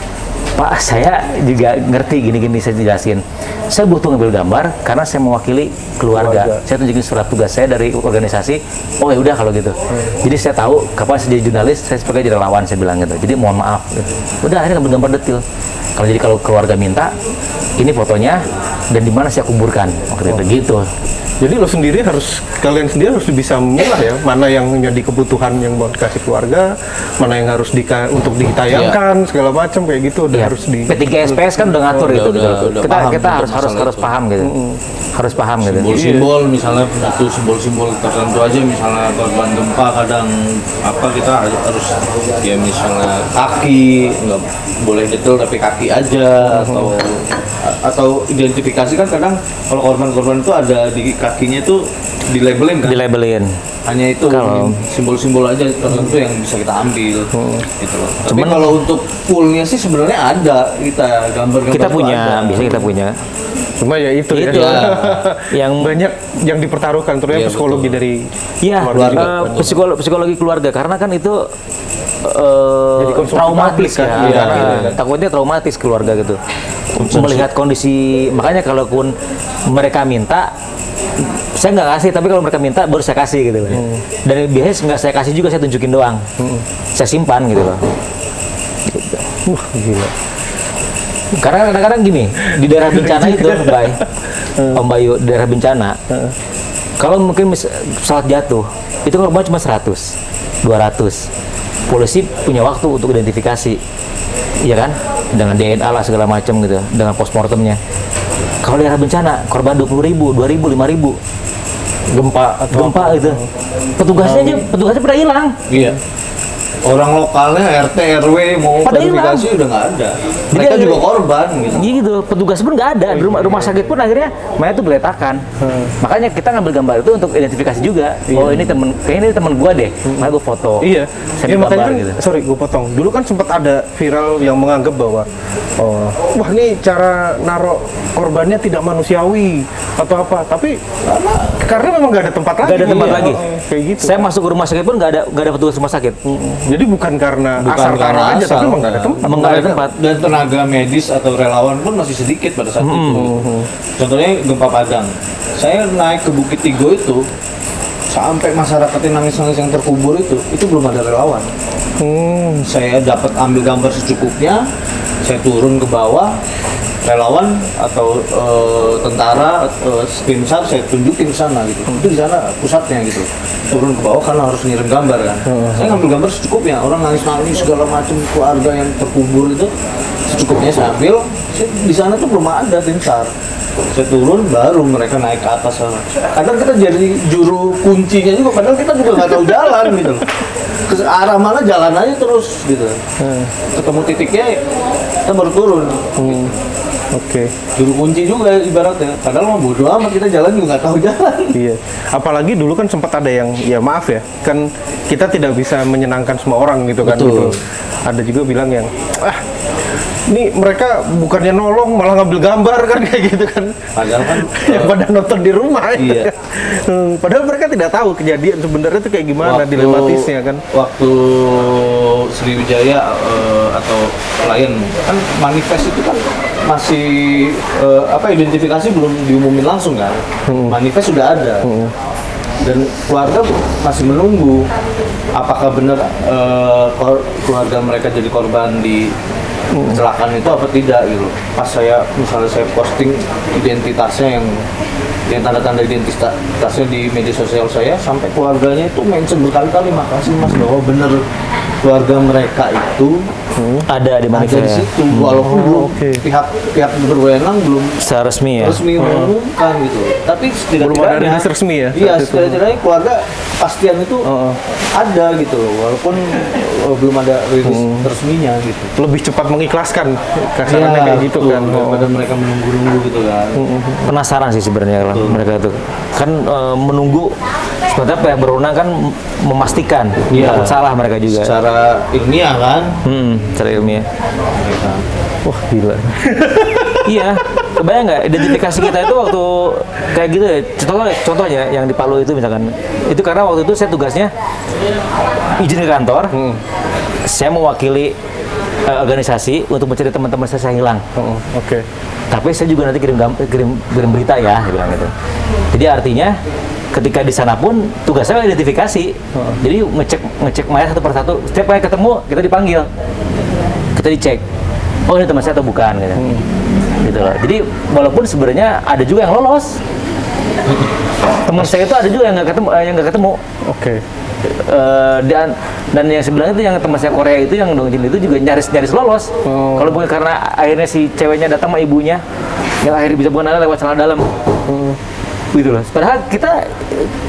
Speaker 2: Pak, saya juga ngerti gini-gini, saya jelasin. Saya butuh ngambil gambar karena saya mewakili keluarga. Saya tunjukin surat tugas saya dari organisasi. Oh ya udah kalau gitu. Jadi saya tahu kapan saya jadi jurnalis, saya sebagai jadi relawan, saya bilang gitu. Jadi mohon maaf. Gitu. Udah akhirnya ngambil gambar detail. Kalau keluarga minta, ini fotonya dan di mana saya kuburkan. Waktu itu gitu.
Speaker 1: Jadi kalian sendiri harus bisa memilah ya, mana yang menjadi kebutuhan yang mau dikasih keluarga, mana yang harus untuk ditayangkan, segala macam kayak gitu udah harus di.
Speaker 2: P3 SPS kan udah ngatur itu gitu. Kita harus paham gitu. Harus paham gitu.
Speaker 3: Simbol-simbol misalnya itu simbol-simbol tertentu aja, misalnya korban gempa kadang kita harus ya misalnya kaki nggak boleh detail tapi kaki aja, atau identifikasi kan kadang kalau korban-korban itu ada di kakinya itu dilabelin kan? Dilabelin. Hanya itu simbol-simbol aja tertentu yang bisa kita ambil gitu loh. Tapi kalau untuk fullnya sih sebenarnya ada gambar-gambar
Speaker 2: kita punya, bisa kita punya.
Speaker 1: Cuma ya itu ya. Yang banyak yang dipertaruhkan terutama psikologi dari
Speaker 2: keluarga. Psikologi keluarga karena kan itu traumatis kan. Takutnya traumatis keluarga gitu. Melihat kondisi, makanya kalaupun mereka minta, saya nggak kasih, tapi kalau mereka minta baru saya kasih gitu loh. Dan biasanya nggak saya kasih juga, saya tunjukin doang. Saya simpan gitu loh.
Speaker 1: Gila.
Speaker 2: Karena kadang-kadang gini, di daerah bencana itu, Om Bayu, daerah bencana, kalau mungkin pesawat jatuh, itu korban cuma 100, 200. Polisi punya waktu untuk identifikasi, iya kan? Dengan DNA lah segala macam gitu, dengan postmortemnya. Kalau daerah bencana, korban 20.000, 2.000, 5.000. Gempa gitu. Petugasnya pada hilang.
Speaker 3: Iya. orang lokalnya RT RW mau verifikasi udah nggak ada. Mereka juga korban gitu.
Speaker 2: Iya gitu, petugas pun nggak ada. Di rumah sakit pun akhirnya mayat tuh geletakan. Makanya kita ngambil gambar itu untuk identifikasi juga. Oh ini kayaknya ini temen gua deh. Makanya gua foto.
Speaker 1: Iya.
Speaker 2: Saya
Speaker 1: makanya kan,
Speaker 2: gitu.
Speaker 1: sorry gua potong. Dulu kan sempat ada viral yang menganggap bahwa wah ini cara naruh korbannya tidak manusiawi atau apa. Tapi karena memang nggak ada tempat lagi.
Speaker 2: Nggak ada tempat lagi.
Speaker 1: Kayak gitu.
Speaker 2: Saya masuk ke rumah sakit pun nggak ada petugas rumah sakit.
Speaker 1: Jadi bukan karena asal tanah aja, tapi memang nggak ada tempat.
Speaker 2: Nggak ada tempat.
Speaker 3: Dan tenaga medis atau relawan pun masih sedikit pada saat itu. Contohnya gempa Padang. Saya naik ke Bukit Tigo itu, sampai masyarakatnya nangis-nangis yang terkubur itu belum ada relawan. Saya dapat ambil gambar secukupnya, saya turun ke bawah, relawan atau tentara tim SAR saya tunjukin ke sana gitu. Itu di sana pusatnya gitu. Turun ke bawah karena harus ngirim gambar kan. Saya ngambil gambar secukupnya, orang nangis-nangis segala macam keluarga yang terkubur itu secukupnya saya ambil. Di sana tuh belum ada tim SAR. Saya turun baru mereka naik ke atas sana. Kadang kita jadi juru kuncinya juga, padahal kita juga nggak tahu jalan gitu. Ke arah mana jalan aja terus gitu. Ketemu titiknya kita baru turun.
Speaker 1: Oke.
Speaker 3: Juru kunci juga ibaratnya. Padahal mau bodo amat kita jalan juga nggak tahu jalan.
Speaker 1: Iya. Apalagi dulu kan sempat ada yang ya maaf ya, kan kita tidak bisa menyenangkan semua orang gitu kan.
Speaker 3: Betul.
Speaker 1: Gitu. Ada juga bilang yang ini mereka bukannya nolong malah ngambil gambar kan kayak gitu kan.
Speaker 3: Padahal kan
Speaker 1: yang pada nonton di rumah.
Speaker 3: Iya.
Speaker 1: Padahal mereka tidak tahu kejadian sebenarnya itu kayak gimana dilematisnya kan.
Speaker 3: Waktu Sriwijaya atau Lion kan manifest itu kan masih identifikasi belum diumumin langsung kan. Manifest sudah ada. Dan keluarga masih menunggu apakah benar keluarga mereka jadi korban di kecelakaan itu apa tidak gitu. Pas misalnya saya posting identitasnya yang tanda-tanda identitasnya di media sosial saya, sampai keluarganya itu mention berkali-kali, makasih mas bahwa benar keluarga mereka itu
Speaker 2: ada di
Speaker 3: ada di situ, walaupun belum pihak berwenang belum
Speaker 2: resmi
Speaker 3: mengumumkan gitu. Tapi
Speaker 1: belum ada rilis resmi ya.
Speaker 3: Iya, setidaknya keluarga pastian itu ada gitu loh, walaupun belum ada rilis resminya gitu.
Speaker 1: Lebih cepat mengikhlaskan kasarannya kayak gitu kan.
Speaker 3: Daripada mereka menunggu-nunggu gitu kan.
Speaker 2: Penasaran sih sebenarnya kalau mereka itu kan menunggu sebenarnya pihak berwenang kan memastikan takut salah mereka juga.
Speaker 3: Secara ilmiah kan?
Speaker 2: Secara ilmiah. Wah gila. Iya, kebayang nggak identifikasi kita itu waktu kayak gitu ya? Contohnya yang di Palu itu misalkan, itu karena waktu itu saya tugasnya izin ke kantor, saya mewakili organisasi untuk mencari teman-teman saya yang hilang.
Speaker 1: Oke.
Speaker 2: Tapi saya juga nanti kirim berita ya, dia bilang gitu. Jadi artinya ketika di sana pun tugas saya identifikasi. Jadi ngecek mayat satu persatu. Setiap mayat ketemu kita dipanggil, kita dicek. Oh ini teman saya atau bukan gitu. Gitu loh. Jadi walaupun sebenarnya ada juga yang lolos. Teman saya itu ada juga yang nggak ketemu.
Speaker 1: Oke.
Speaker 2: Dan yang sebelah itu yang teman saya Korea itu yang Dongjin itu juga nyaris lolos. Kalau bukan karena akhirnya si ceweknya datang sama ibunya, yang akhirnya bisa mengenal lewat celana dalam. Gitu loh. Padahal kita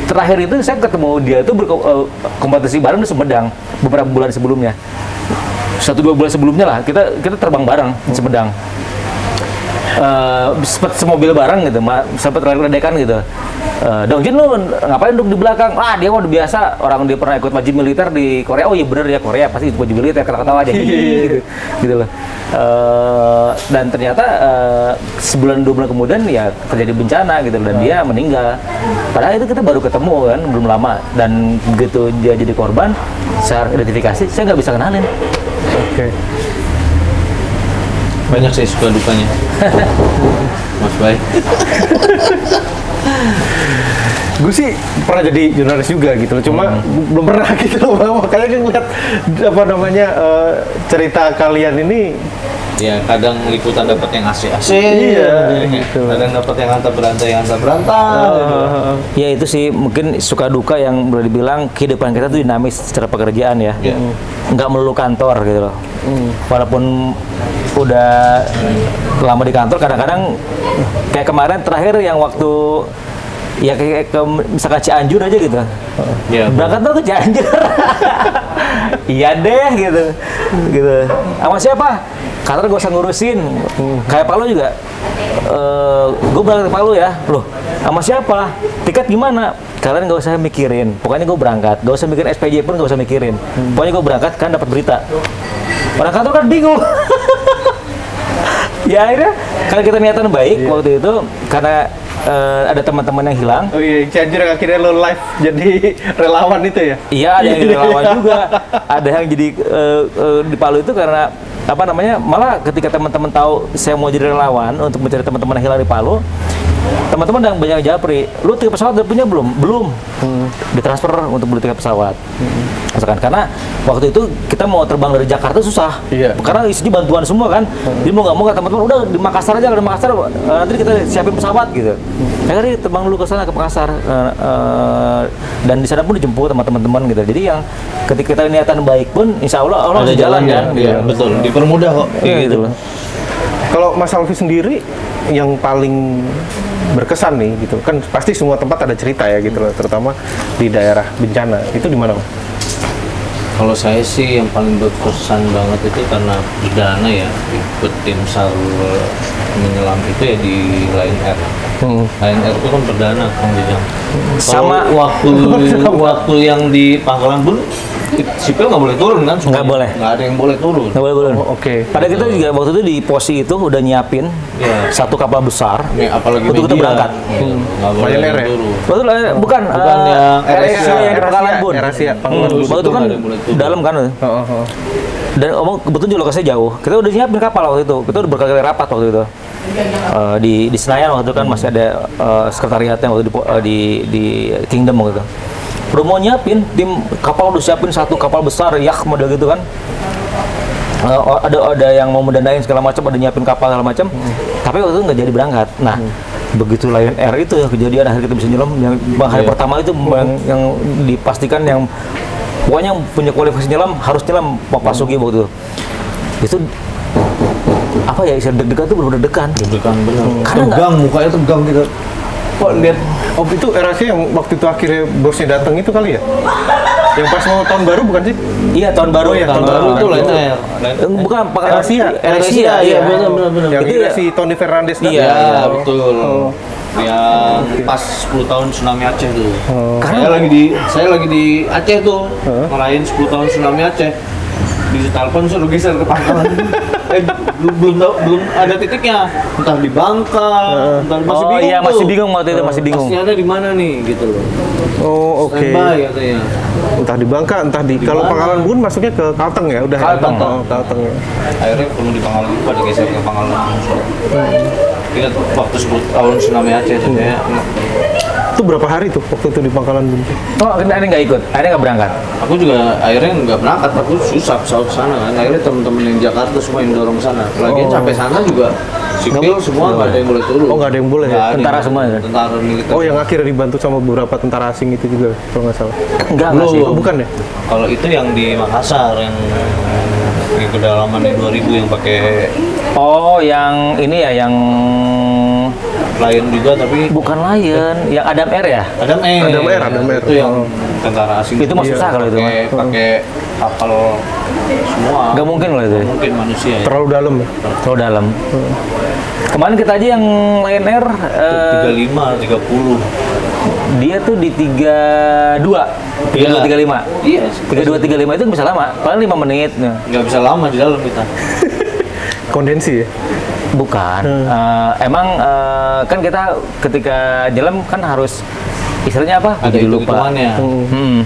Speaker 2: terakhir itu saya ketemu dia itu berkompetisi bareng di Sumedang beberapa bulan sebelumnya. 1-2 bulan sebelumnya lah kita terbang bareng di Sumedang. Sempat semobil bareng gitu, sempat ledekan gitu. Dongjin lu ngapain duduk di belakang? Dia udah biasa, orang dia pernah ikut wajib militer di Korea. Oh iya bener ya, Korea pasti ikut wajib militer, ketawa aja gitu loh. Dan ternyata sebulan 2 bulan kemudian ya terjadi bencana gitu dan dia meninggal. Padahal itu kita baru ketemu kan, belum lama, dan begitu dia jadi korban, saya identifikasi, saya nggak bisa kenalin.
Speaker 1: Oke.
Speaker 3: Banyak sih suka dukanya. Mas Bay.
Speaker 1: Gue sih pernah jadi jurnalis juga gitu loh, cuma belum pernah gitu loh, makanya ngeliat cerita kalian ini.
Speaker 3: Ya kadang liputan dapat yang AC-AC,
Speaker 1: gitu.
Speaker 3: Kadang dapat yang hantar berantai.
Speaker 2: Ya itu sih mungkin suka duka yang boleh dibilang kehidupan kita tuh dinamis secara pekerjaan ya. Nggak melulu kantor gitu loh. Walaupun udah lama di kantor, kadang-kadang kayak kemarin terakhir yang waktu ya kayak ke misalkan Cianjur aja gitu.
Speaker 3: Iya.
Speaker 2: Berangkat tuh ke Cianjur. Iya deh gitu. Gitu. Sama siapa? Qatar gak usah ngurusin. Kayak Palu juga. Gue berangkat ke Palu ya. Loh, sama siapa? Tiket gimana? Kalian gak usah mikirin. Pokoknya gue berangkat. Gak usah mikirin SPJ pun gak usah mikirin. Pokoknya gue berangkat kan dapat berita. Orang kantor kan bingung. Ya akhirnya kalau kita niatan baik waktu itu karena ada teman-teman yang hilang.
Speaker 1: Oh iya, Cianjur akhirnya lo live jadi relawan itu ya?
Speaker 2: Iya, ada yang jadi relawan juga. Ada yang jadi di Palu itu karena apa namanya? Malah ketika teman-teman tahu saya mau jadi relawan untuk mencari teman-teman yang hilang di Palu, teman-teman yang banyak yang japri, lu tiket pesawat udah punya belum? Belum. Ditransfer untuk beli tiket pesawat. Misalkan karena waktu itu kita mau terbang dari Jakarta susah.
Speaker 1: Iya.
Speaker 2: Karena isinya bantuan semua kan. Jadi mau nggak mau teman-teman udah di Makassar aja, di Makassar nanti kita siapin pesawat gitu. Akhirnya terbang dulu ke sana ke Makassar dan di sana pun dijemput sama teman-teman gitu. Jadi yang ketika kita niatan baik pun insya Allah
Speaker 3: ada
Speaker 2: jalan kan.
Speaker 3: Iya, betul. Dipermudah kok.
Speaker 2: Iya gitu.
Speaker 1: Kalau Mas Alfi sendiri yang paling berkesan nih gitu kan pasti semua tempat ada cerita ya gitu loh, terutama di daerah bencana itu di mana?
Speaker 3: Kalau saya sih yang paling berkesan banget itu karena perdana ya ikut tim SAR menyelam itu ya di Lion Air. Lion Air itu kan perdana Kang Jejang.
Speaker 2: Sama
Speaker 3: waktu yang di Pangkalan Bun sipil nggak boleh turun kan?
Speaker 2: Nggak boleh.
Speaker 3: Nggak ada yang boleh turun.
Speaker 2: Nggak boleh.
Speaker 1: Oh, oke.
Speaker 2: Pada kita juga waktu itu di posi itu udah nyiapin satu kapal besar
Speaker 3: apalagi
Speaker 2: untuk kita berangkat.
Speaker 3: Nggak boleh
Speaker 1: Lion Air ya?
Speaker 3: turun.
Speaker 2: Betul, bukan
Speaker 3: yang
Speaker 2: AirAsia yang di Pangkalan Bun.
Speaker 1: AirAsia.
Speaker 2: Waktu itu kan dalam kan. Dan kebetulan juga lokasinya jauh. Kita udah nyiapin kapal waktu itu. Kita udah berkali-kali rapat waktu itu. Di Senayan waktu itu kan masih ada sekretariatnya waktu di Kingdom waktu itu. Udah mau nyiapin tim kapal, udah siapin satu kapal besar yacht model gitu kan. Ada yang mau mendanain segala macam, ada nyiapin kapal segala macam. Tapi waktu itu nggak jadi berangkat. Nah, begitu Lion Air itu ya kejadian akhirnya kita bisa nyelam yang hari pertama itu yang dipastikan yang pokoknya punya kualifikasi nyelam harus nyelam Pak Pasuki waktu itu. Itu apa ya, istilah deg-degan tuh bener-bener deg-degan.
Speaker 3: Deg-degan bener.
Speaker 2: Karena
Speaker 3: tegang, mukanya tegang gitu.
Speaker 1: Kok lihat itu AirAsia yang waktu itu akhirnya bosnya datang itu kali ya? Yang pas mau tahun baru bukan sih?
Speaker 2: Iya, tahun baru
Speaker 1: ya,
Speaker 3: Tahun baru itu Lion Air.
Speaker 2: Bukan Pak
Speaker 3: AirAsia, iya benar.
Speaker 1: Yang
Speaker 2: Itu
Speaker 1: ada si Tony Fernandes kan?
Speaker 3: Iya, betul. Yang pas 10 tahun tsunami Aceh tuh. Saya lagi di Aceh tuh, ngerayain 10 tahun tsunami Aceh. Di telepon suruh geser ke Pangkalan. belum ada titiknya. Entah di Bangka, entah masih bingung.
Speaker 2: Iya, masih bingung waktu itu, masih bingung.
Speaker 3: Pasti ada di mana nih gitu loh.
Speaker 1: Oh, oke.
Speaker 3: Standby katanya.
Speaker 1: Entah di Bangka, entah di kalau Pangkalan Bun masuknya ke Kalteng ya, udah.
Speaker 2: Kalteng.
Speaker 1: Kalteng ya.
Speaker 3: Akhirnya kalau di Pangkalan Bun pada geser ke Pangkalan Bun. Ingat waktu 10 tahun tsunami Aceh tuh ya.
Speaker 1: Itu berapa hari tuh waktu itu di Pangkalan Bun?
Speaker 2: Oh, akhirnya nggak ikut, akhirnya nggak berangkat.
Speaker 3: Aku juga akhirnya nggak berangkat, aku susah pesawat sana kan. Akhirnya teman-teman yang Jakarta semua yang dorong sana. Lagian sampai sana juga sipil semua nggak ada yang boleh turun.
Speaker 1: Oh, nggak ada yang boleh ya?
Speaker 3: Nggak ada
Speaker 2: Tentara
Speaker 3: yang-
Speaker 2: semua ya?
Speaker 3: Tentara militer.
Speaker 1: Oh, yang akhirnya dibantu sama beberapa tentara asing itu juga kalau nggak salah.
Speaker 2: Enggak sih.
Speaker 1: Oh, bukan ya?
Speaker 3: Kalau itu yang di Makassar yang kedalaman di 2000 yang pakai
Speaker 2: Oh, yang ini ya, yang
Speaker 3: Lion juga tapi
Speaker 2: bukan Lion, yang Adam Air ya?
Speaker 3: Adam Air.
Speaker 1: Adam Air.
Speaker 3: Itu yang tentara asing.
Speaker 2: Itu mah susah kalau itu mah.
Speaker 3: Pakai kapal semua.
Speaker 2: Nggak mungkin loh itu.
Speaker 3: Nggak mungkin manusia ya.
Speaker 1: Terlalu dalam ya?
Speaker 2: Terlalu dalam. Kemarin kita aja yang Lion Air
Speaker 3: 35, 30.
Speaker 2: dia tuh di 32, 35.
Speaker 3: Iya.
Speaker 2: 32, 35 itu bisa lama, paling 5 menit.
Speaker 3: Nggak bisa lama di dalam kita.
Speaker 1: Kondensi ya?
Speaker 2: Bukan, emang kan kita ketika jalan kan harus istilahnya apa?
Speaker 3: Ada
Speaker 2: Jadi lupa.
Speaker 3: hitung-hitungannya.
Speaker 2: Hmm.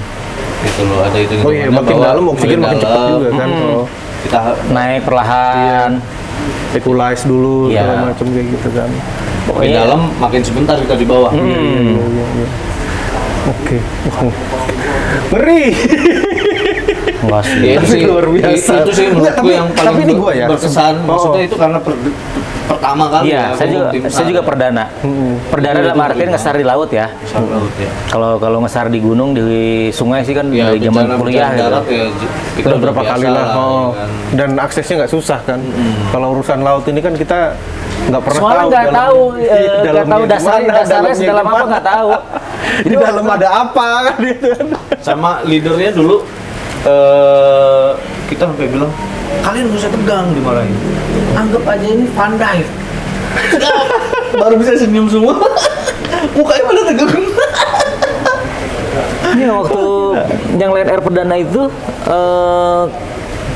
Speaker 3: Gitu loh, ada itu.
Speaker 1: Oh iya, makin dalam oksigen makin cepat juga kan. Oh,
Speaker 3: Kita
Speaker 2: Naik perlahan.
Speaker 1: equalize dulu
Speaker 2: Iya.
Speaker 1: segala macam kayak gitu kan.
Speaker 3: makin
Speaker 2: Iya.
Speaker 3: dalam, makin sebentar kita di bawah.
Speaker 1: Oke. Wah, ngeri.
Speaker 2: Enggak sih.
Speaker 3: Ya, itu sih
Speaker 1: Luar biasa.
Speaker 3: Itu sih
Speaker 1: Enggak,
Speaker 3: menurutku yang paling
Speaker 1: tapi ini gua ya.
Speaker 3: berkesan. Maksudnya itu karena pertama kali
Speaker 2: Iya,
Speaker 3: ya.
Speaker 2: saya juga perdana. Perdana dalam artian ngesar di laut ya.
Speaker 3: laut ya.
Speaker 2: Kalau ngesar di gunung di sungai sih kan
Speaker 3: Ya,
Speaker 2: dari zaman kuliah gitu.
Speaker 3: darat ya, kita
Speaker 1: Udah berapa
Speaker 3: biasa
Speaker 1: kali lah.
Speaker 3: ya
Speaker 1: Oh.
Speaker 3: kan.
Speaker 1: Dan aksesnya nggak susah kan. Kalau urusan laut ini kan kita nggak pernah
Speaker 2: Soalnya
Speaker 1: tahu.
Speaker 2: nggak tahu,
Speaker 1: dalamnya
Speaker 2: dasarnya sedalam apa nggak tahu.
Speaker 1: Di dalam ada apa kan gitu.
Speaker 3: Sama leadernya dulu kita sampai bilang kalian nggak usah tegang dimarahin, anggap aja ini Van Dijk. Baru bisa senyum semua. Mukanya pada tegang.
Speaker 2: Ini waktu yang Lion Air perdana itu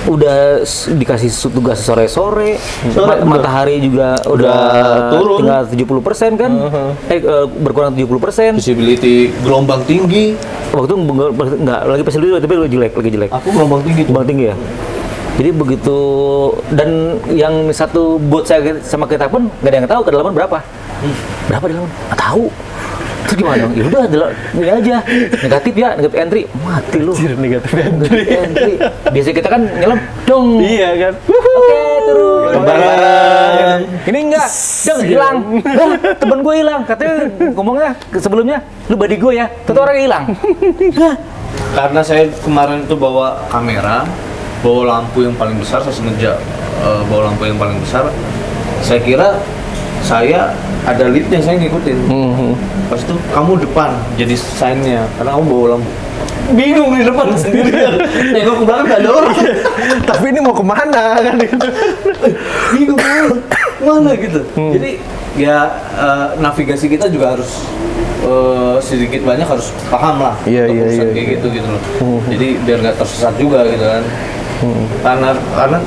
Speaker 2: udah dikasih tugas sore-sore, matahari juga udah
Speaker 3: turun.
Speaker 2: tinggal 70% kan, berkurang 70%.
Speaker 3: Visibility gelombang tinggi.
Speaker 2: Waktu nggak lagi pas dulu tapi lagi jelek.
Speaker 3: Aku gelombang tinggi tuh.
Speaker 2: Gelombang tinggi ya. Jadi begitu, dan yang satu bot saya sama kita pun nggak ada yang tahu kedalaman berapa. Berapa kedalaman? Nggak tahu. Terus gimana? Ya udah, ini aja negatif ya, negatif entry, mati lu.
Speaker 1: Negatif entry.
Speaker 2: Biasanya kita kan nyelam, dong.
Speaker 1: Iya kan.
Speaker 2: Oke, turun.
Speaker 1: Bareng.
Speaker 2: Ini enggak, dong hilang. Lah, temen gue hilang. Katanya ngomongnya sebelumnya, lu body gue ya. Tentu orang hilang.
Speaker 3: Karena saya kemarin tuh bawa kamera, bawa lampu yang paling besar, saya sengaja bawa lampu yang paling besar. Saya kira saya ada leadnya, saya ngikutin. Pas itu kamu depan jadi sign-nya karena kamu bawa lampu. Bingung di depan sendirian. Nengok ke belakang nggak ada orang.
Speaker 1: Tapi ini mau kemana kan gitu.
Speaker 3: Bingung mana gitu. Jadi ya navigasi kita juga harus sedikit banyak harus paham lah.
Speaker 1: Iya,
Speaker 3: untuk
Speaker 1: iya,
Speaker 3: urusan
Speaker 1: iya.
Speaker 3: kayak gitu loh. Jadi biar nggak tersesat juga gitu kan. Karena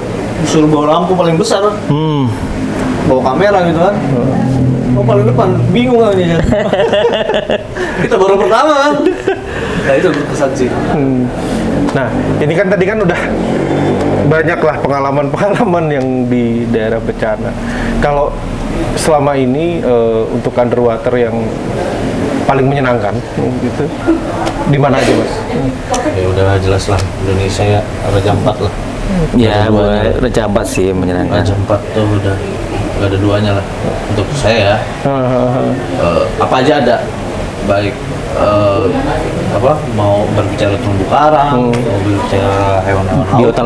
Speaker 3: disuruh bawa lampu paling besar. Bawa kamera gitu kan. Oh paling depan, bingung kan ya. Kita baru pertama kan. Nah itu berkesan sih.
Speaker 1: Nah, ini kan tadi kan udah banyak lah pengalaman-pengalaman yang di daerah bencana. Kalau selama ini untuk underwater yang paling menyenangkan gitu, di mana aja Mas?
Speaker 3: Ya udah jelas lah, Indonesia ya Raja Ampat lah.
Speaker 2: Ya, boleh Raja Ampat sih menyenangkan.
Speaker 3: Raja Ampat tuh udah gak ada duanya lah untuk saya. Apa aja ada, baik mau berbicara terumbu karang, mau berbicara hewan-hewan
Speaker 2: Biota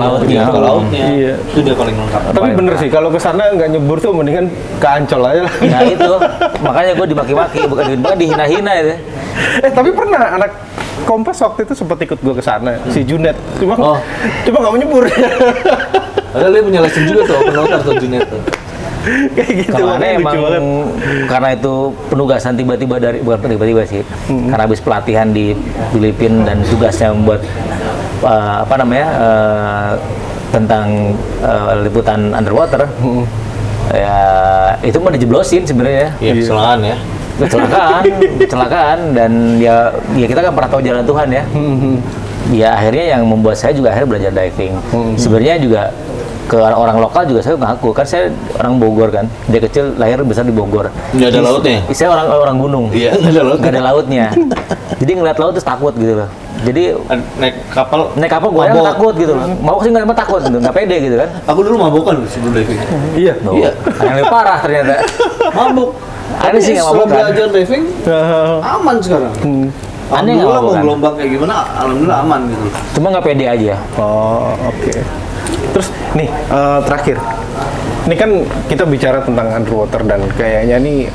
Speaker 2: lautnya.
Speaker 1: Iya.
Speaker 3: Itu dia paling lengkap.
Speaker 1: Tapi bener sih, kalau ke sana nggak nyebur tuh mendingan ke Ancol aja lah.
Speaker 2: Nah itu, makanya gue dimaki-maki, bukan dihina-hina itu.
Speaker 1: Tapi pernah anak Kompas waktu itu sempat ikut gue ke sana, si Junet. Cuma nggak mau nyebur.
Speaker 3: Padahal dia punya lesson juga tuh, penonton tuh Junet tuh.
Speaker 1: Kayak gitu.
Speaker 2: Karena
Speaker 1: makanya lucu
Speaker 2: emang
Speaker 1: banget.
Speaker 2: karena itu penugasan tiba-tiba dari, bukan tiba-tiba sih, karena habis pelatihan di Filipina dan tugasnya membuat tentang liputan underwater, ya itu mau dijeblosin sebenarnya.
Speaker 3: Iya, kecelakaan ya.
Speaker 2: Kecelakaan dan ya kita kan pernah tahu jalan Tuhan ya. Ya akhirnya yang membuat saya juga akhirnya belajar diving. Sebenarnya juga ke orang lokal juga saya ngaku, kan saya orang Bogor kan, dia kecil lahir besar di Bogor.
Speaker 3: Nggak ada lautnya?
Speaker 2: Saya orang gunung.
Speaker 3: Iya, nggak ada
Speaker 2: lautnya. Jadi ngeliat laut terus takut gitu loh. Jadi
Speaker 3: naik kapal
Speaker 2: gue yang takut gitu loh. Mabok sih nggak takut gitu, nggak pede gitu kan.
Speaker 3: Aku dulu mabokan sebelum diving.
Speaker 1: Iya.
Speaker 3: Iya.
Speaker 2: Yang lebih parah ternyata.
Speaker 3: Mabuk.
Speaker 2: Ada sih nggak
Speaker 3: setelah
Speaker 2: mabok kan?
Speaker 3: belajar diving aman sekarang.
Speaker 2: Aneh nggak
Speaker 3: Alhamdulillah mau
Speaker 2: mabokan?
Speaker 3: gelombang kayak gimana, alhamdulillah aman gitu.
Speaker 2: Cuma nggak pede aja.
Speaker 1: Oh, oke. Terus nih terakhir, ini kan kita bicara tentang underwater dan kayaknya nih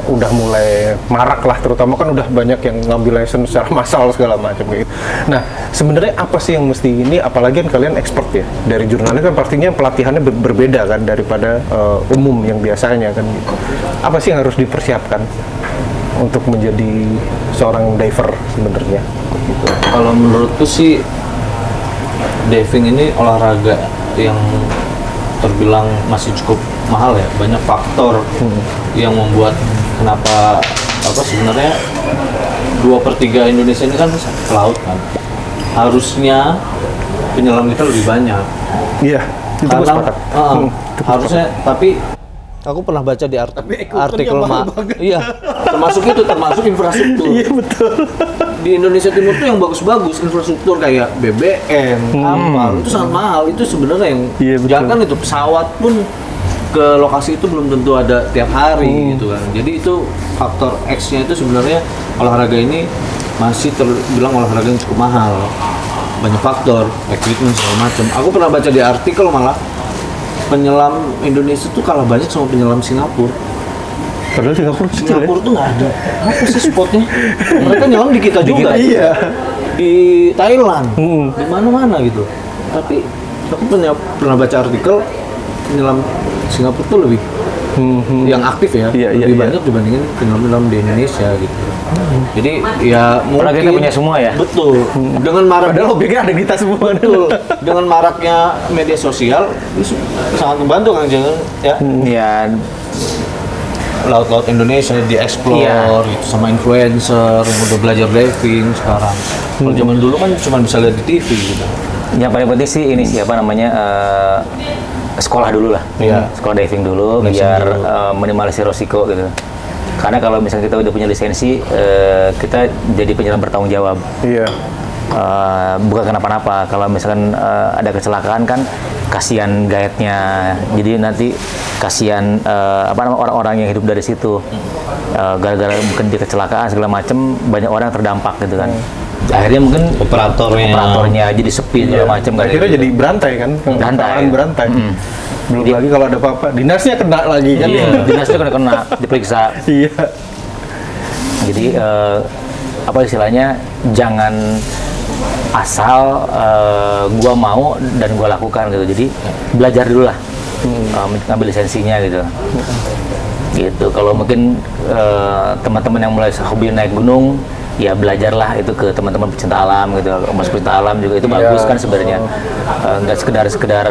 Speaker 1: udah mulai marak lah, terutama kan udah banyak yang ngambil lesson secara massal segala macam kayak gitu. Nah, sebenarnya apa sih yang mesti ini? Apalagi kan kalian expert ya dari jurnalis kan pastinya pelatihannya berbeda kan daripada umum yang biasanya kan gitu. Apa sih yang harus dipersiapkan untuk menjadi seorang diver sebenarnya? Gitu.
Speaker 3: Kalau menurutku sih diving ini olahraga yang terbilang masih cukup mahal ya, banyak faktor yang membuat kenapa sebenarnya 2/3 Indonesia ini kan ke laut kan, harusnya penyelam kita lebih banyak.
Speaker 1: Iya, itu gue sepakat.
Speaker 3: Harusnya, tapi aku pernah baca di artikel iya, termasuk infrastruktur.
Speaker 1: Iya betul.
Speaker 3: Di Indonesia Timur tuh yang bagus-bagus infrastruktur kayak BBM, kapal itu sangat mahal. Itu sebenarnya yang jangan itu pesawat pun ke lokasi itu belum tentu ada tiap hari gitu kan. Jadi itu faktor X-nya itu sebenarnya olahraga ini masih terbilang olahraga yang cukup mahal. Banyak faktor, equipment segala macam. Aku pernah baca di artikel malah penyelam Indonesia tuh kalah banyak sama penyelam Singapura.
Speaker 1: Padahal Singapura kecil ya.
Speaker 3: Singapura tuh nggak ada apa sih spotnya. Mereka nyelam di kita juga.
Speaker 1: Iya.
Speaker 3: Di Thailand, di mana-mana gitu. Tapi aku pernah baca artikel penyelam Singapura tuh lebih yang aktif ya, lebih banyak dibandingin penyelam-penyelam di Indonesia gitu. Jadi ya mungkin
Speaker 2: kita punya semua ya.
Speaker 3: Betul. Dengan marak
Speaker 1: Padahal objeknya ada di kita semua.
Speaker 3: betul. Dengan maraknya media sosial itu sangat membantu Kang Jeng ya.
Speaker 2: Ya,
Speaker 3: Laut-laut Indonesia dieksplor gitu sama influencer yang udah belajar diving sekarang. Kalau zaman dulu kan cuma bisa lihat di TV gitu.
Speaker 2: yang paling penting sih ini siapa namanya sekolah dulu lah.
Speaker 3: Iya.
Speaker 2: Sekolah diving dulu biar minimalisir resiko gitu. Karena kalau misalnya kita udah punya lisensi, kita jadi penyelam bertanggung jawab.
Speaker 1: Iya.
Speaker 2: Bukan kenapa-napa. Kalau misalkan ada kecelakaan kan kasihan guide-nya. Jadi nanti kasihan orang-orang yang hidup dari situ. Gara-gara mungkin di kecelakaan segala macem, banyak orang terdampak gitu kan. Akhirnya mungkin operatornya jadi sepi segala macem.
Speaker 1: Akhirnya jadi berantai kan. Berantai. Belum lagi kalau ada apa-apa, dinasnya kena lagi kan.
Speaker 2: Iya, dinasnya kena diperiksa.
Speaker 1: Iya.
Speaker 2: Jadi apa istilahnya, jangan asal gua mau dan gua lakukan gitu. Jadi belajar dulu lah, ngambil lisensinya gitu. Gitu. Kalau mungkin teman-teman yang mulai hobi naik gunung, ya belajarlah itu ke teman-teman pecinta alam gitu. Mas pecinta alam juga itu bagus kan sebenarnya. Nggak sekedar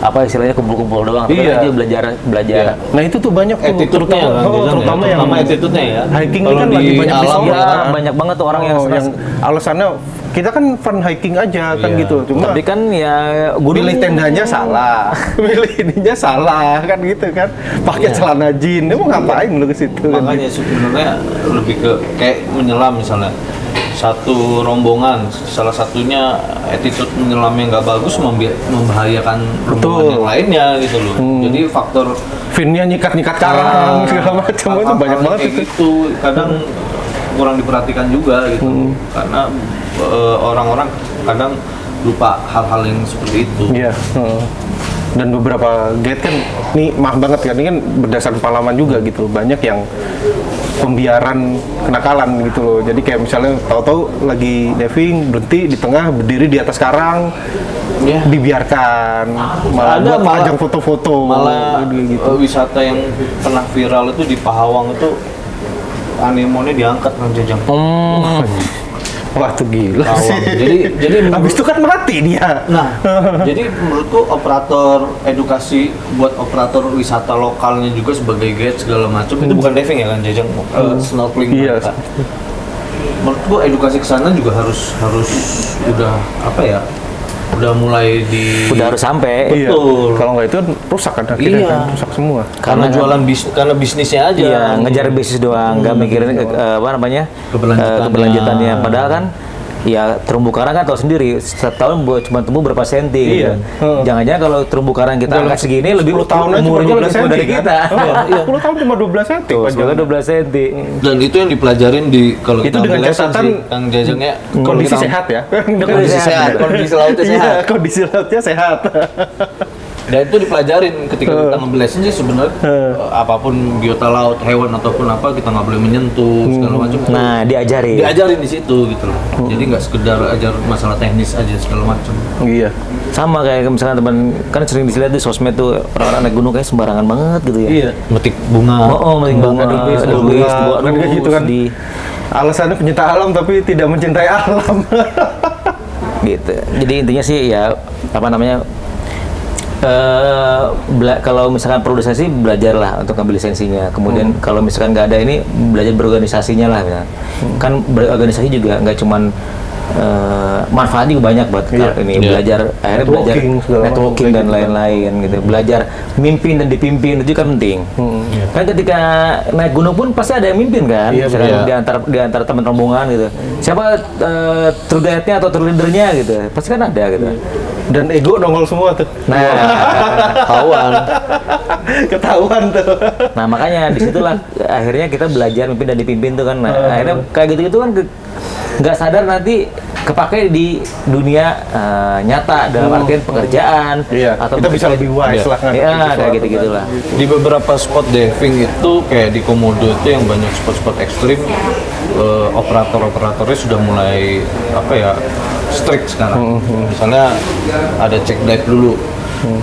Speaker 2: apa istilahnya kumpul-kumpul doang, tapi dia belajar.
Speaker 1: Iya. Nah itu tuh banyak tuh, terutama yang
Speaker 3: attitude-nya ya.
Speaker 1: Hiking ini kan lagi banyak
Speaker 3: alam
Speaker 1: ya,
Speaker 2: banyak banget tuh orang yang
Speaker 1: alasannya kita kan fun hiking aja kan gitu. Cuma
Speaker 2: tapi kan ya
Speaker 1: milih tendanya salah, milih ininya salah kan gitu kan. Pakai celana jeans, mau ngapain lu ke situ?
Speaker 3: Makanya sebenarnya lebih ke kayak menyelam misalnya. Satu rombongan, salah satunya attitude menyelamnya nggak bagus, membahayakan rombongan yang lainnya gitu loh. Jadi faktor
Speaker 1: finnya nyikat-nyikat karang segala macam itu banyak banget
Speaker 3: kayak gitu. Kadang kurang diperhatikan juga gitu. Karena orang-orang kadang lupa hal-hal yang seperti itu.
Speaker 1: Iya. Dan beberapa guide kan, nih maaf banget kan, ini kan berdasarkan pengalaman juga gitu. Banyak yang pembiaran kenakalan gitu loh. Jadi kayak misalnya tahu-tahu lagi diving berhenti di tengah, berdiri di atas karang, dibiarkan malah ajang foto-foto
Speaker 3: malah
Speaker 1: gitu.
Speaker 3: Wisata yang pernah viral itu di Pahawang itu anemonnya diangkat kan Jajang.
Speaker 1: Wah tuh gila sih.
Speaker 3: Jadi
Speaker 1: habis itu kan mati dia.
Speaker 3: Nah, jadi menurutku edukasi buat operator wisata lokalnya juga sebagai guide segala macam itu bukan diving ya kan Jajang, snorkeling.
Speaker 1: Iya.
Speaker 3: Menurutku edukasi ke sana juga harus udah apa ya? Udah mulai
Speaker 2: udah harus sampai.
Speaker 3: Betul.
Speaker 1: Kalau nggak itu rusak kan akhirnya kan, rusak semua.
Speaker 3: Karena jualan karena bisnisnya aja.
Speaker 2: Iya, ngejar bisnis doang, nggak mikirin keberlanjutannya. Padahal kan ya terumbu karang kan tahu sendiri, setahun cuma tumbuh berapa senti gitu. Jangan-jangan kalau terumbu karang kita angkat segini lebih
Speaker 1: 10 tahun
Speaker 2: umurnya lebih tua dari kita.
Speaker 1: 10 tahun cuma 12 cm.
Speaker 2: Tuh, 12 centi.
Speaker 3: Dan itu yang dipelajarin di kalau
Speaker 1: itu dengan catatan
Speaker 3: Kang Jajangnya
Speaker 1: kondisi sehat ya.
Speaker 3: Kondisi lautnya sehat.
Speaker 1: Kondisi lautnya sehat.
Speaker 3: Dan itu dipelajarin ketika kita ngambil lesson sih sebenarnya apapun biota laut, hewan ataupun apa kita nggak boleh menyentuh segala macam.
Speaker 2: Nah,
Speaker 3: diajarin di situ gitu loh. Jadi nggak sekedar ajar masalah teknis aja segala macam.
Speaker 1: Iya.
Speaker 2: Sama kayak misalkan teman kan sering dilihat di sosmed tuh orang-orang naik gunung kayak sembarangan banget gitu ya.
Speaker 1: Iya.
Speaker 3: Metik bunga.
Speaker 2: Metik bunga,
Speaker 1: kan gitu kan. Alasannya pencinta alam tapi tidak mencintai alam.
Speaker 2: Gitu. Jadi intinya sih ya apa namanya? Kalau misalkan perlu lisensi, belajarlah untuk ambil lisensinya. Kemudian kalau misalkan nggak ada ini, belajar berorganisasinya lah. Ya. Kan berorganisasi juga nggak cuman manfaatnya juga banyak buat ini belajar, akhirnya belajar networking dan lain-lain gitu. Belajar mimpin dan dipimpin itu kan penting. Kan ketika naik gunung pun pasti ada yang mimpin kan, misalkan di antara teman rombongan gitu. Siapa tour guide-nya atau tour leader-nya gitu, pasti kan ada gitu.
Speaker 1: Dan ego nongol semua tuh.
Speaker 2: Nah,
Speaker 1: ketahuan tuh.
Speaker 2: Nah makanya disitulah akhirnya kita belajar mimpin dan dipimpin tuh kan. Nah, akhirnya kayak gitu-gitu kan nggak sadar nanti kepake di dunia nyata dalam artian pekerjaan
Speaker 1: atau kita bisa lebih wise lah kan.
Speaker 2: Kayak gitu-gitulah.
Speaker 3: Di beberapa spot diving itu kayak di Komodo itu yang banyak spot-spot ekstrim, operator-operatornya sudah mulai strict sekarang. Misalnya ada cek dive dulu.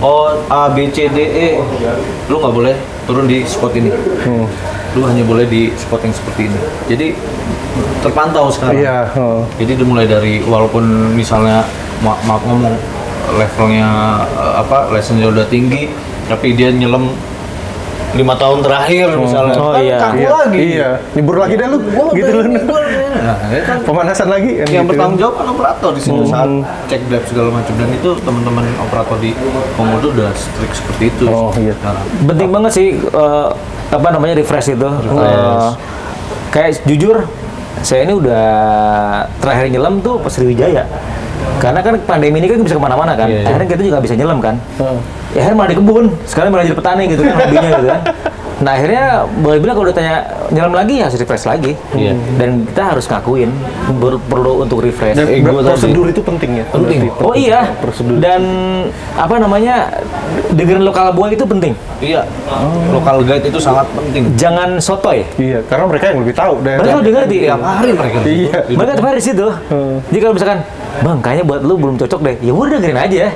Speaker 3: Oh, A, B, C, D, E, lu nggak boleh turun di spot ini. Lu hanya boleh di spot yang seperti ini. Jadi terpantau sekarang. Jadi dimulai dari, walaupun misalnya maaf ngomong levelnya lessonnya udah tinggi, tapi dia nyelam 5 tahun terakhir misalnya, kaku lagi.
Speaker 1: Libur lagi dah lu, gitu lu. Pemanasan lagi.
Speaker 3: Yang bertanggung jawab kan operator di situ saat cek dive segala macam, dan itu teman-teman operator di Komodo udah strict seperti itu.
Speaker 2: Penting banget sih refresh itu. Kayak jujur, saya ini udah terakhir nyelam tuh pas Sriwijaya. Karena kan pandemi ini kan bisa kemana-mana kan, akhirnya kita juga bisa nyelam kan. Ya akhirnya malah di kebun, sekarang malah jadi petani gitu kan, hobinya gitu kan. Nah akhirnya boleh bilang kalau udah tanya nyelam lagi harus refresh lagi. Dan kita harus ngakuin perlu untuk refresh.
Speaker 1: Dan prosedur itu penting ya.
Speaker 2: Penting. Oh iya. Prosedur. Dan dengerin lokal buah itu penting.
Speaker 3: Iya. Lokal guide itu sangat penting.
Speaker 2: Jangan sotoy.
Speaker 1: Iya, karena mereka yang lebih tahu.
Speaker 2: Mereka udah ngerti.
Speaker 3: Tiap hari mereka.
Speaker 1: Iya.
Speaker 2: Mereka tiap hari di situ. Jadi kalau misalkan, Bang, kayaknya buat lu belum cocok deh. Ya udah dengerin aja.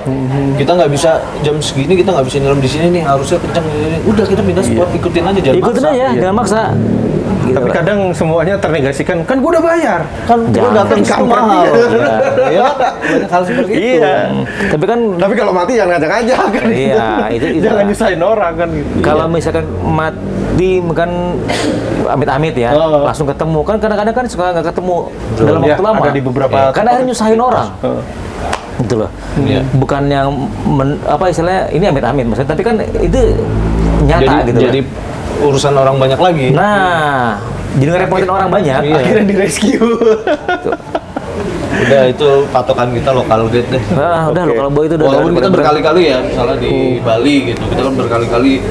Speaker 3: Kita nggak bisa jam segini, kita nggak bisa nyelam di sini nih, harusnya kencang ini. Udah kita pindah spot, ikutin aja, jangan
Speaker 2: ikutin
Speaker 3: maksa.
Speaker 2: aja, jangan maksa.
Speaker 1: Gitu. Tapi kadang semuanya ternegasikan, kan gue udah bayar.
Speaker 3: Kan gue datang ke mahal.
Speaker 2: Iya.
Speaker 3: Banyak hal seperti itu.
Speaker 1: Iya.
Speaker 2: Tapi
Speaker 1: kalau mati jangan ngajak-ngajak kan.
Speaker 2: Iya, itu
Speaker 1: jangan nyusahin orang kan gitu.
Speaker 2: Kalau misalkan mati kan amit-amit ya, langsung ketemu. Kan kadang-kadang kan suka nggak ketemu dalam waktu lama.
Speaker 1: Ada di beberapa
Speaker 2: karena akhirnya nyusahin orang. Gitu loh. Bukan yang istilahnya ini amit-amit maksudnya, tapi kan itu nyata gitu.
Speaker 3: Jadi urusan orang banyak lagi.
Speaker 2: Nah, jadi ngerepotin orang banyak.
Speaker 1: Akhirnya di rescue.
Speaker 3: Udah itu patokan kita lokal guide deh.
Speaker 2: Nah, udah lokal boy itu udah.
Speaker 3: Walaupun kita berkali-kali ya, misalnya di Bali gitu, kita kan berkali-kali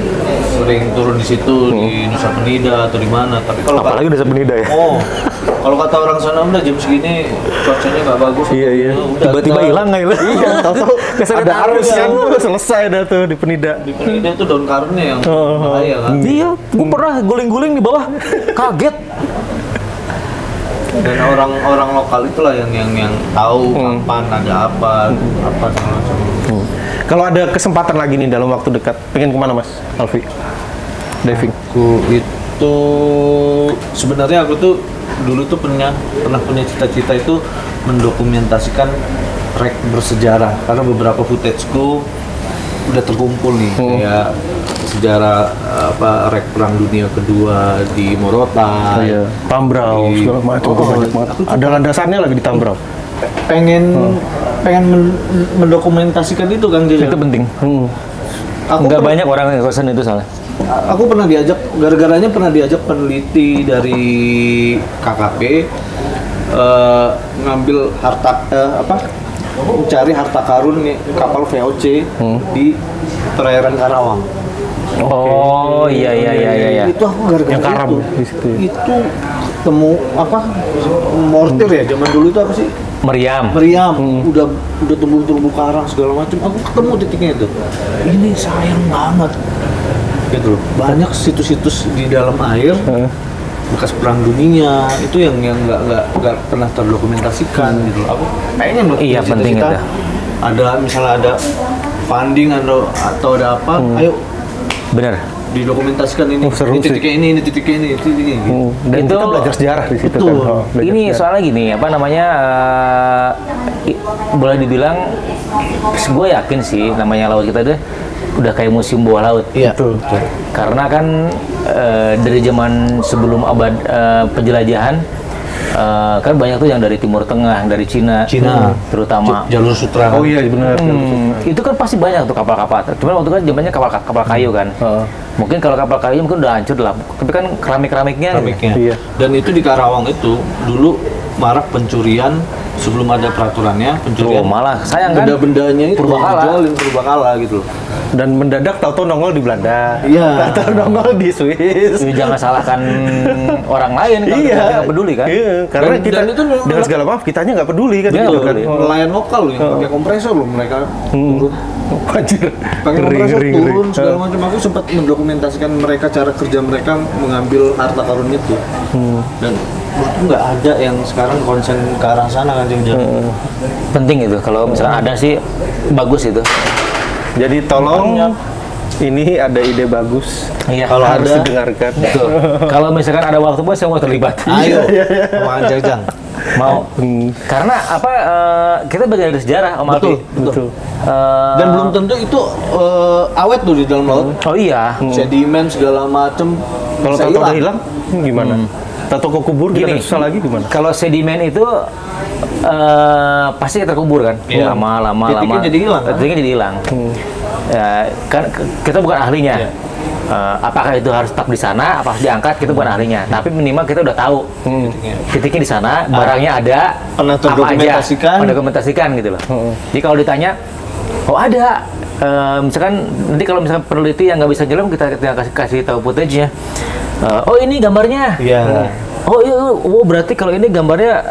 Speaker 3: sering turun di situ di Nusa Penida atau di mana. Tapi kalau
Speaker 2: apalagi Nusa Penida ya.
Speaker 3: Kalau kata orang sana udah jam segini cuacanya nggak bagus.
Speaker 1: Iya.
Speaker 2: Tiba-tiba hilang nggak hilang.
Speaker 1: Iya, tahu-tahu ada arus kan selesai dah tuh di Penida.
Speaker 3: Di Penida itu daun karunnya yang bahaya kan.
Speaker 2: Iya, gue pernah guling-guling di bawah, kaget.
Speaker 3: Dan orang-orang lokal itulah yang tahu kapan ada apa segala macam.
Speaker 1: Kalau ada kesempatan lagi nih dalam waktu dekat, pengen kemana Mas Alfi? Diving.
Speaker 3: Aku itu sebenarnya aku tuh dulu tuh pernah punya cita-cita itu mendokumentasikan rek bersejarah, karena beberapa footage-ku udah terkumpul nih, kayak sejarah rek perang dunia kedua di Morotai,
Speaker 1: Tambrau, segala macam banyak banget. Ada landasannya lagi di Tambrau.
Speaker 3: Pengen mendokumentasikan itu kan dia.
Speaker 2: Itu penting. Nggak banyak orang yang kosan itu salah.
Speaker 3: Aku pernah diajak, gara-garanya pernah diajak peneliti dari KKP ngambil mencari harta karun nih kapal VOC di perairan Karawang.
Speaker 2: Oh iya.
Speaker 3: Itu aku gara-gara
Speaker 1: yang karam di situ.
Speaker 3: Itu temu mortir ya, zaman dulu itu apa sih?
Speaker 2: Meriam.
Speaker 3: Udah tumbuh karang segala macam. Aku ketemu titiknya itu. Ini sayang banget. Gitu loh. Banyak situs-situs di dalam air bekas perang dunia itu yang nggak pernah terdokumentasikan gitu loh. Aku pengen loh.
Speaker 2: Iya, penting itu.
Speaker 3: Ada misalnya ada funding atau ada apa, ayo
Speaker 2: bener
Speaker 3: didokumentasikan ini,
Speaker 1: seru
Speaker 3: ini titiknya ini titiknya ini gitu.
Speaker 1: Dan
Speaker 2: itu
Speaker 1: kita belajar sejarah di situ
Speaker 3: betul.
Speaker 1: kan.
Speaker 2: Ini soalnya gini, boleh dibilang, gue yakin sih namanya laut kita udah kayak museum bawah laut.
Speaker 3: Iya.
Speaker 1: Betul.
Speaker 2: Karena kan dari zaman sebelum abad penjelajahan kan banyak tuh yang dari Timur Tengah, dari Cina terutama
Speaker 3: jalur sutra.
Speaker 1: Oh iya benar.
Speaker 2: Itu kan pasti banyak tuh kapal-kapal. Cuman waktu kan zamannya kapal kayu kan. Mungkin kalau kapal kayu mungkin udah hancur lah. Tapi kan keramiknya.
Speaker 3: Iya. Dan itu di Karawang itu dulu marak pencurian sebelum ada peraturannya pencurian
Speaker 2: malah sayang kan
Speaker 3: benda-bendanya itu
Speaker 2: Purbakala.
Speaker 3: jualin Purbakala gitu loh.
Speaker 1: Dan mendadak tahu-tahu nongol di Belanda.
Speaker 3: Iya.
Speaker 1: Tahu-tahu nongol di Swiss.
Speaker 2: Ya, jangan salahkan orang lain kalau kita nggak peduli kan.
Speaker 1: Iya, karena
Speaker 3: Dan-
Speaker 1: kita
Speaker 3: dan itu
Speaker 1: dengan segala maaf kitanya nggak peduli kan.
Speaker 2: Dia
Speaker 1: gitu
Speaker 2: nggak
Speaker 1: kan.
Speaker 2: peduli.
Speaker 3: Nelayan lokal loh yang pakai kompresor loh mereka turun.
Speaker 1: Anjir.
Speaker 3: Pakai
Speaker 1: Ngeri,
Speaker 3: kompresor
Speaker 1: ngeri,
Speaker 3: turun
Speaker 1: ngeri.
Speaker 3: segala macam. Aku sempat mendokumentasikan mereka cara kerja mereka mengambil harta karun itu. Dan menurutku nggak ada yang sekarang konsen ke arah sana kan jauh-jauh.
Speaker 2: Penting itu kalau misalnya ada sih bagus itu.
Speaker 1: Jadi tolong ini ada ide bagus.
Speaker 2: Iya,
Speaker 1: Kalau harus
Speaker 3: ada.
Speaker 1: didengarkan.
Speaker 2: Betul. Kalau misalkan ada waktu bos, saya mau terlibat.
Speaker 3: Ayo, Mang Jajang.
Speaker 2: Mau. Karena apa? Kita bagian dari sejarah, Om Alfi.
Speaker 1: Betul.
Speaker 3: Dan belum tentu itu awet tuh di dalam laut.
Speaker 2: Oh iya.
Speaker 3: Sedimen segala macem.
Speaker 1: Kalau
Speaker 3: bisa
Speaker 1: tahu udah hilang gimana? Tato kok kubur kita
Speaker 2: Gini,
Speaker 1: susah lagi gimana?
Speaker 2: kalau sedimen itu pasti terkubur kan,
Speaker 3: Iya.
Speaker 2: lama.
Speaker 3: Titiknya jadi hilang, kan?
Speaker 2: Titiknya jadi hilang. Ya, kan kita bukan ahlinya.
Speaker 3: Iya.
Speaker 2: Apakah itu harus tetap di sana, apa harus diangkat, kita bukan ahlinya. Tapi minimal kita udah tahu titiknya di sana, barangnya ada,
Speaker 3: Pernah terdokumentasikan.
Speaker 2: mendokumentasikan gitu loh. Jadi kalau ditanya, oh ada, misalkan nanti kalau misalkan peneliti yang nggak bisa nyelam kita kasih tahu footage-nya. Oh ini gambarnya.
Speaker 3: Iya.
Speaker 2: Oh iya, oh berarti kalau ini gambarnya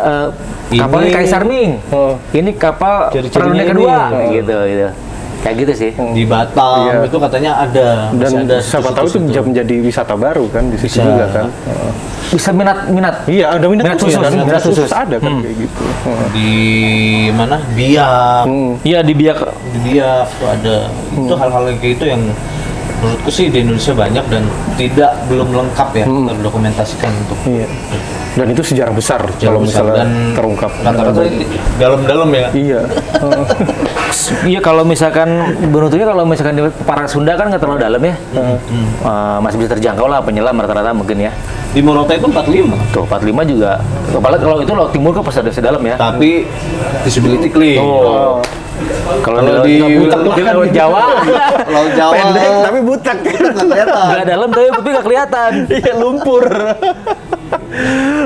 Speaker 2: kapalnya
Speaker 3: Ini-
Speaker 2: Kaisar Ming. Ini kapal Perang Dunia Kedua, gitu. Kayak gitu sih.
Speaker 3: Di Batam
Speaker 1: Iya.
Speaker 3: itu katanya ada.
Speaker 1: Dan
Speaker 3: masih ada
Speaker 1: siapa tahu itu
Speaker 3: situs-situs
Speaker 1: bisa menjadi wisata baru kan di situ
Speaker 3: Bisa.
Speaker 1: juga kan.
Speaker 2: Bisa minat.
Speaker 1: Iya, ada minat
Speaker 2: Minat
Speaker 1: khusus,
Speaker 2: khusus,
Speaker 1: kan?
Speaker 2: minat khusus.
Speaker 1: ada kan kayak gitu.
Speaker 3: di mana Biak.
Speaker 2: Iya di Biak.
Speaker 3: Di Biak tuh ada. Itu hal-hal kayak gitu yang menurutku sih di Indonesia banyak dan belum lengkap ya terdokumentasikan untuk
Speaker 1: Iya. Dan itu sejarah besar
Speaker 3: Sejarah
Speaker 1: kalau
Speaker 3: besar.
Speaker 1: misalnya
Speaker 3: Dan
Speaker 1: terungkap.
Speaker 3: rata-rata dalam-dalam ya.
Speaker 1: Iya.
Speaker 2: Iya kalau misalkan bentuknya kalau misalkan di para Sunda kan nggak terlalu dalam ya. Masih bisa terjangkau lah penyelam rata-rata mungkin ya.
Speaker 3: Di Morotai pun 45.
Speaker 2: Tuh 45 juga. Apalagi kalau itu laut timur kan pasti ada dalam ya.
Speaker 3: Tapi visibility clear.
Speaker 2: Oh. Kalau
Speaker 3: di
Speaker 2: di laut Jawa
Speaker 3: Laut Jawa
Speaker 1: Pendek tapi butek.
Speaker 3: nggak kelihatan.
Speaker 2: nggak dalam tapi nggak kelihatan.
Speaker 1: Iya, lumpur.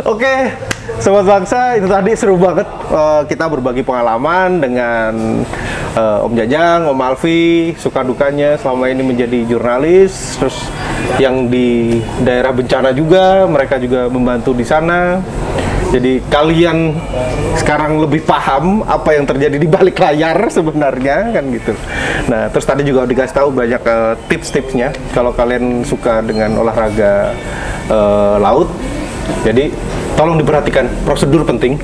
Speaker 1: Oke, Sobat Bangsa, itu tadi seru banget kita berbagi pengalaman dengan Om Jajang, Om Alfi, suka dukanya selama ini menjadi jurnalis, terus yang di daerah bencana juga, mereka juga membantu di sana. Jadi kalian sekarang lebih paham apa yang terjadi di balik layar sebenarnya kan gitu. Nah, terus tadi juga dikasih tahu banyak tips-tipsnya kalau kalian suka dengan olahraga laut. Jadi tolong diperhatikan, prosedur penting.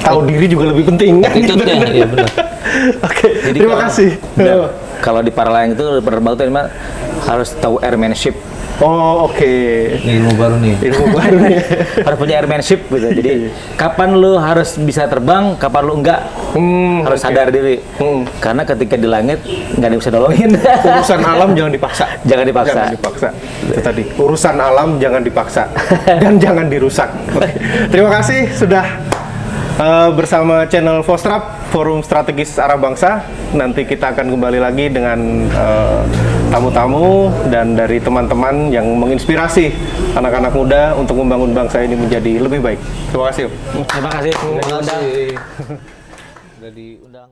Speaker 1: Tahu diri juga lebih penting.
Speaker 3: Attitude-nya, iya benar.
Speaker 1: Oke,
Speaker 2: Jadi
Speaker 1: terima
Speaker 2: kalau-
Speaker 1: kasih.
Speaker 2: Kalau di para layang itu penerbang itu memang harus tahu airmanship.
Speaker 1: Oh, oke.
Speaker 3: Ini ilmu baru nih.
Speaker 1: Ilmu baru nih.
Speaker 2: Harus punya airmanship gitu. Jadi kapan lu harus bisa terbang, kapan lu enggak. Harus
Speaker 1: oke.
Speaker 2: sadar diri. Karena ketika di langit nggak ada yang bisa nolongin.
Speaker 1: Urusan alam jangan dipaksa.
Speaker 2: Jangan dipaksa.
Speaker 1: Jangan dipaksa. Itu tadi. Urusan alam jangan dipaksa dan jangan dirusak. Oke. Terima kasih sudah bersama channel Fostrap, Forum Strategis Arah Bangsa. Nanti kita akan kembali lagi dengan tamu-tamu dan dari teman-teman yang menginspirasi anak-anak muda untuk membangun bangsa ini menjadi lebih baik. Terima kasih. Om.
Speaker 2: Terima kasih.
Speaker 3: Terima kasih. Udah diundang.